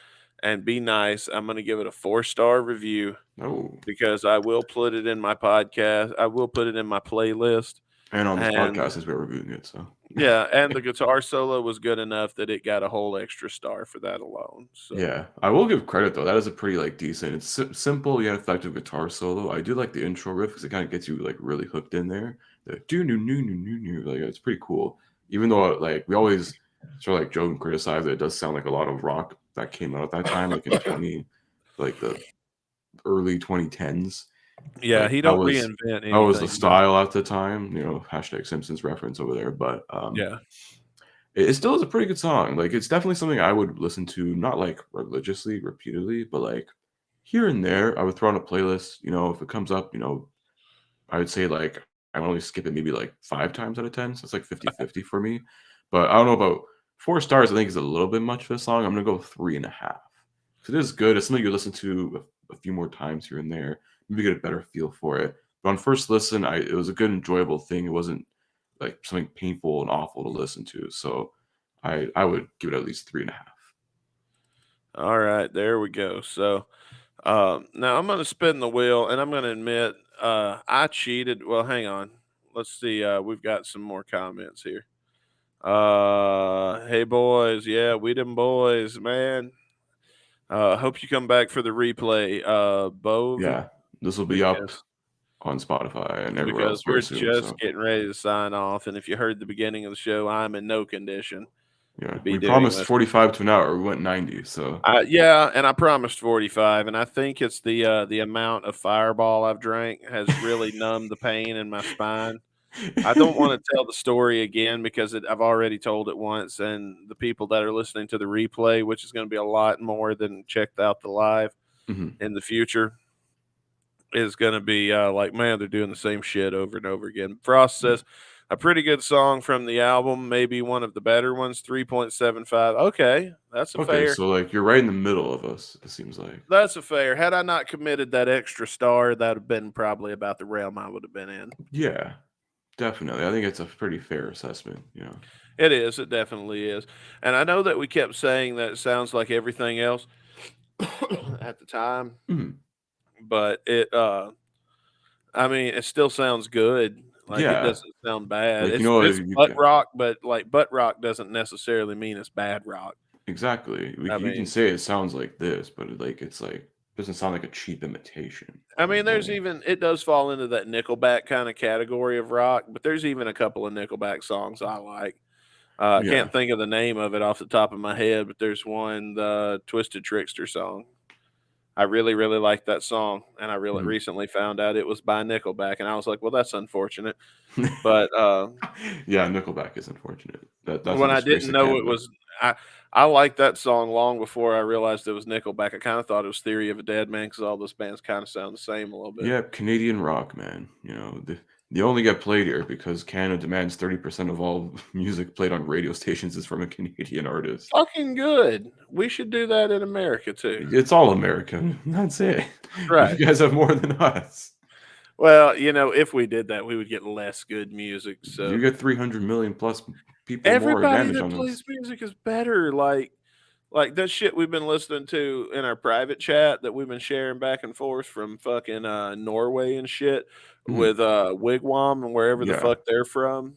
and be nice. I'm gonna give it a 4-star review Oh, because I will put it in my podcast. I will put it in my playlist. and on this And podcast since we're reviewing it, so yeah, and the guitar solo was good enough that it got a whole extra star for that alone. So yeah, I will give credit though. That is a pretty like decent. It's simple yet effective guitar solo. I do like the intro riff because it kind of gets you like really hooked in there. The do new new new new new like it's pretty cool. Even though like we always sort of like joke and criticize that it does sound like a lot of rock that came out at that time, like in the early 2010s. yeah, Like he that don't was reinvent that was the anything. style at the time. Hashtag Simpsons reference over there, but Yeah. it still is a pretty good song. Like it's definitely something I would listen to, not like religiously, repeatedly, but like here and there. I would throw on a playlist. If it comes up, I would say like I would only skip it maybe like 5 times out of 10. So it's like 50-50 for me. But I don't know about 4 stars. I think is a little bit much for the song. I'm gonna go 3.5. Because it is good. It's something you listen to a few more times here and there. Maybe get a better feel for it. But on first listen, it was a good, enjoyable thing. It wasn't like something painful and awful to listen to. So I would give it at least 3.5. All right, there we go. So now I'm gonna spin the wheel and I'm gonna admit I cheated. Well, hang on. Let's see. We've got some more comments here. Hey boys, yeah, we them boys, man. Hope you come back for the replay, Bove, Yeah, this will be up because on Spotify and everywhere else because very we're soon. just So getting ready to sign off. And if you heard the beginning of the show, I'm in no condition yeah, to be we doing promised this. 45 to an hour. We went 90. So Yeah, and I promised 45, and I think it's the amount of Fireball I've drank has really numbed the pain in my spine. I don't want to tell the story again because I've already told it once, and the people that are listening to the replay, which is going to be a lot more than checked out the live Mhm. in the future, is going to be like, man, they're doing the same shit over and over again. Frost says, a pretty good song from the album, maybe one of the better ones, 3.75. Okay, that's a Okay, fair. so like you're right in the middle of us, it seems like. That's a fair. Had I not committed that extra star, that would have been probably about the realm I would have been in. Yeah, definitely. I think it's a pretty fair assessment, It is. It definitely is. And I know that we kept saying that it sounds like everything else at the time, Mhm. but I mean, it still sounds good. Like it Yeah. doesn't sound bad. Like, It's you butt can, rock, but like butt rock doesn't necessarily mean it's bad rock. exactly. I You can mean, say it sounds like this, but it's like doesn't sound like a cheap imitation in a there's way. even it does fall into that Nickelback kind of category of rock, but there's even a couple of Nickelback songs I like. I Yeah. can't think of the name of it off the top of my head, but there's one, the Twisted Trickster song. I really, really like that song, and I really Mhm. recently found out it was by Nickelback, and I was like, "Well, that's unfortunate." But Yeah, Nickelback is unfortunate. That's a when I disgrace didn't to know it Canada. was, I I liked that song long before I realized it was Nickelback. I kind of thought it was Theory of a Dead Man because all those bands kind of sound the same a little bit. Yeah, Canadian rock, man. They only get played here because Canada demands 30% of all music played on radio stations is from a Canadian artist. Fucking good. We should do that in America too. It's all American. That's it. Right. You guys have more than us. Well, if we did that, we would get less good music. You So get 300 million plus people more everybody advantage that on us. plays music is better. Like that shit we've been listening to in our private chat that we've been sharing back and forth from fucking Norway and shit Mhm. with Wigwam and wherever the Yeah. fuck they're from.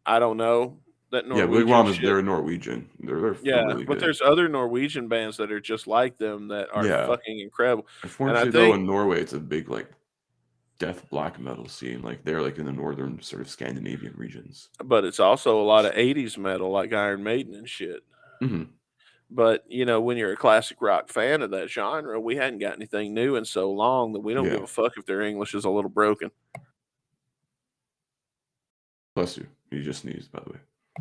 I don't know that Yeah, Norwegian Wigwam is shit. they're Norwegian. They're Yeah, really but good. there's other Norwegian bands that are just like them that are Yeah. fucking incredible. And I Unfortunately though, think, in Norway it's a big like death black metal scene. Like they're like in the northern sort of Scandinavian regions. but it's also a lot of 80s metal like Iron Maiden and shit. Mhm. But when you're a classic rock fan of that genre, we hadn't got anything new in so long that we don't give Yeah. a fuck if their English is a little broken. Bless you. You just sneezed, by the way.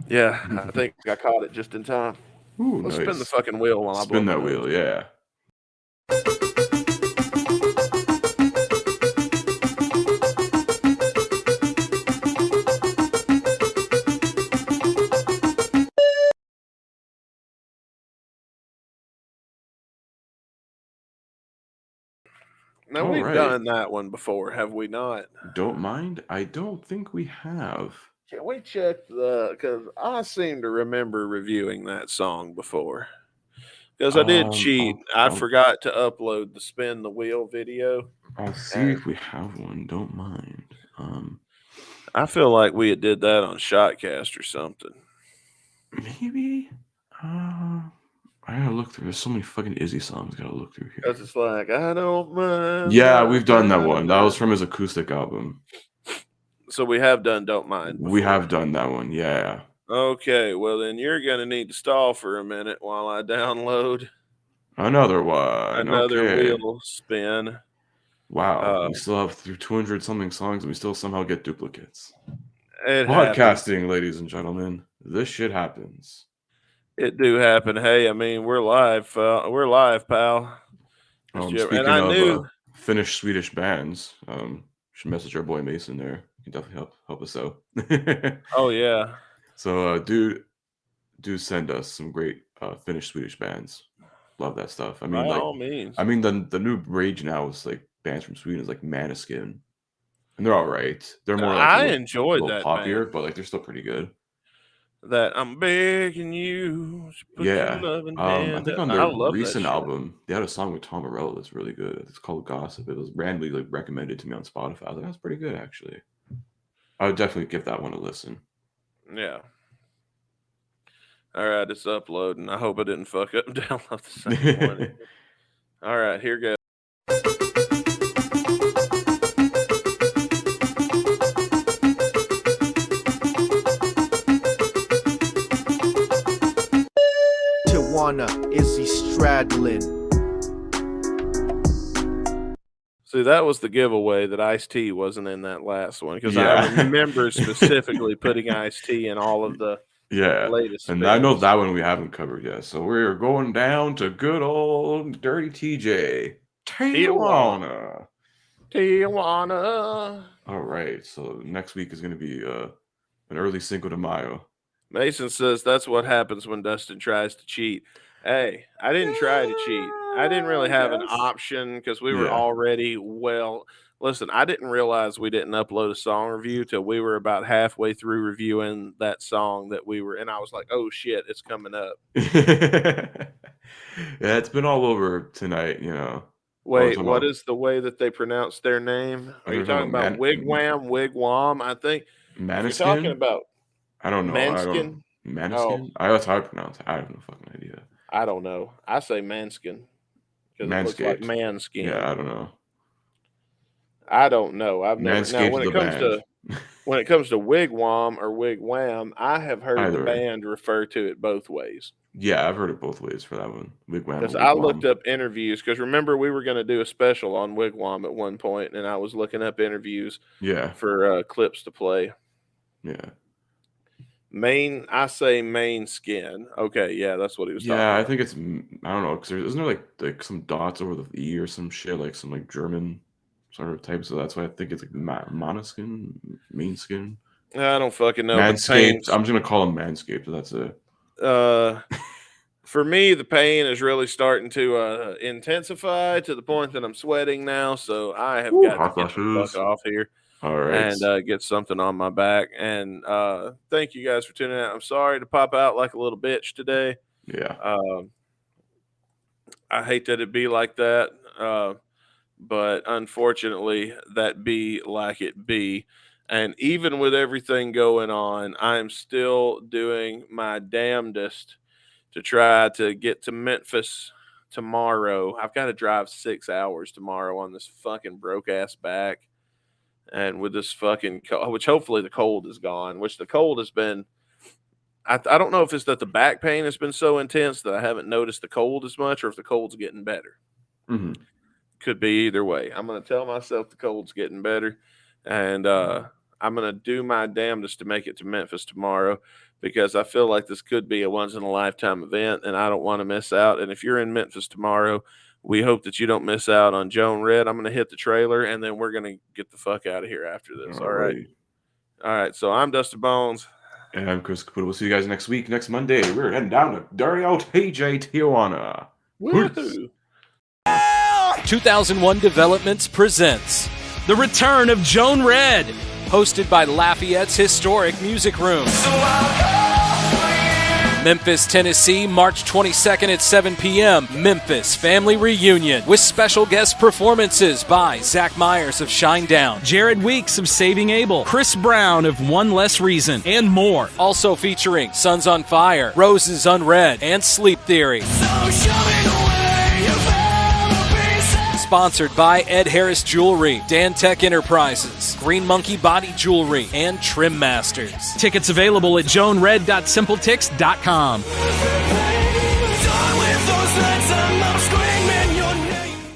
Yeah, I think I caught it just in time. Ooh, Let's spin the nice. fucking wheel while I blow Spin my that nose. wheel, yeah. Now All we've right. done that one before, have we not? Don't mind? I don't think we have. Can we check because I seem to remember reviewing that song before. Because I did cheat. I'll, I I'll forgot to upload the spin the wheel video. I'll see And if we have one. Don't mind. I feel like we had did that on Shotcast or something. Maybe. I gotta look through. There's so many fucking Izzy songs. Gotta look through here. Because it's like, I don't mind. Yeah, we've done that one. That was from his acoustic album. So we have done Don't Mind before. We have done that one. Yeah. Okay, well then you're going to need to stall for a minute while I download Another one. another Okay. wheel spin. Wow. We still have through 200 something songs and we still somehow get duplicates. It happens. Podcasting, ladies and gentlemen. This shit happens. It do happen. Hey, I mean, we're live. We're live, pal. And Speaking I of knew. Finnish Swedish bands, should message our boy Mason there. He can definitely help us out. Oh yeah. So do send us some great Finnish Swedish bands. Love that stuff. I mean, By like, all means. the new rage now is like bands from Sweden is like Maneskin, and they're all right. They're more like I a enjoyed little that poppier, band. but like they're still pretty good. That I'm begging you to put your Yeah. loving I hand think up. on I their love that recent shit. album, they had a song with Tom Morello that's really good. It's called Gossip. It was randomly like recommended to me on Spotify. I was like, that's pretty good actually. I would definitely give that one a listen. Yeah. All right, it's uploading. I hope I didn't fuck up and download the same one. All right, here goes. Tijuana, Izzy Stradlin. See, that was the giveaway that Ice-T wasn't in that last one because Yeah. I remember specifically putting Ice-T in all of the Yeah. latest And I know spins. that one we haven't covered yet. So we're going down to good old Dirty TJ. Tijuana. Tijuana. All right. So next week is going to be an early Cinco de Mayo. Mason says that's what happens when Dustin tries to cheat. Hey, I didn't try to cheat. I didn't really have an option because we were already Listen, I didn't realize we didn't upload a song review till we were about halfway through reviewing that song that we were, and I was like, oh shit, it's coming up. Yeah, it's been all over tonight, you know. Wait, what is the way that they pronounce their name? Are you talking about Wigwam? I think Maniskin? if you're talking about I don't know. Manskin. Maniskin? That's how I pronounce it. I have no fucking idea. I don't know. I say Manskin because it looks like man skin. Yeah, I don't know. I've never. Now, when it comes to Wigwam or Wigwam, I have heard the band refer to it both ways. Yeah, I've heard it both ways for that one. Wigwam. Because I looked up interviews. Because remember, we were going to do a special on Wigwam at one point, and I was looking up interviews. Yeah. For clips to play. Yeah. I say main skin. Okay, yeah, that's what he was talking about. Yeah, I think it's, I don't know, because isn't there like some dots over the E or some shit, like some like German sort of type, so that's why I think it's like monoskin, main skin. I don't fucking know. Manscaped. I'm just gonna call them Manscaped. That's it. For me, the pain is really starting to intensify to the point that I'm sweating now. So I have got to get the fuck off here. All right. And get something on my back. And thank you guys for tuning in. I'm sorry to pop out like a little bitch today. Yeah. I hate that it be like that. But unfortunately, that be like it be. And even with everything going on, I'm still doing my damnedest to try to get to Memphis tomorrow. I've got to drive 6 hours tomorrow on this fucking broke ass back. And with this fucking, which hopefully the cold is gone, which the cold has been, I don't know if it's that the back pain has been so intense that I haven't noticed the cold as much or if the cold's getting better. Mm-hmm. Could be either way. I'm going to tell myself the cold's getting better. And I'm going to do my damnedest to make it to Memphis tomorrow because I feel like this could be a once-in-a-lifetime event, and I don't want to miss out. And if you're in Memphis tomorrow, we hope that you don't miss out on Joan Red. I'm going to hit the trailer, and then we're going to get the fuck out of here after this. All right. All right. So I'm Dustin Bonez. And I'm Chris Caputo. We'll see you guys next week, next Monday. We're heading down to dirty old TJ Tijuana. Woohoo! 2001 Developments presents The Return of Joan Red, hosted by Lafayette's Historic Music Room. Memphis, Tennessee, March 22nd at 7 p.m. Memphis Family Reunion with special guest performances by Zach Myers of Shinedown, Jared Weeks of Saving Abel, Chris Brown of One Less Reason, and more. Also featuring Sons on Fire, Roses Unread, and Sleep Theory. Sponsored by Ed Harris Jewelry, Dan Tech Enterprises, Green Monkey Body Jewelry, and Trim Masters. Tickets available at joanred.simpletix.com.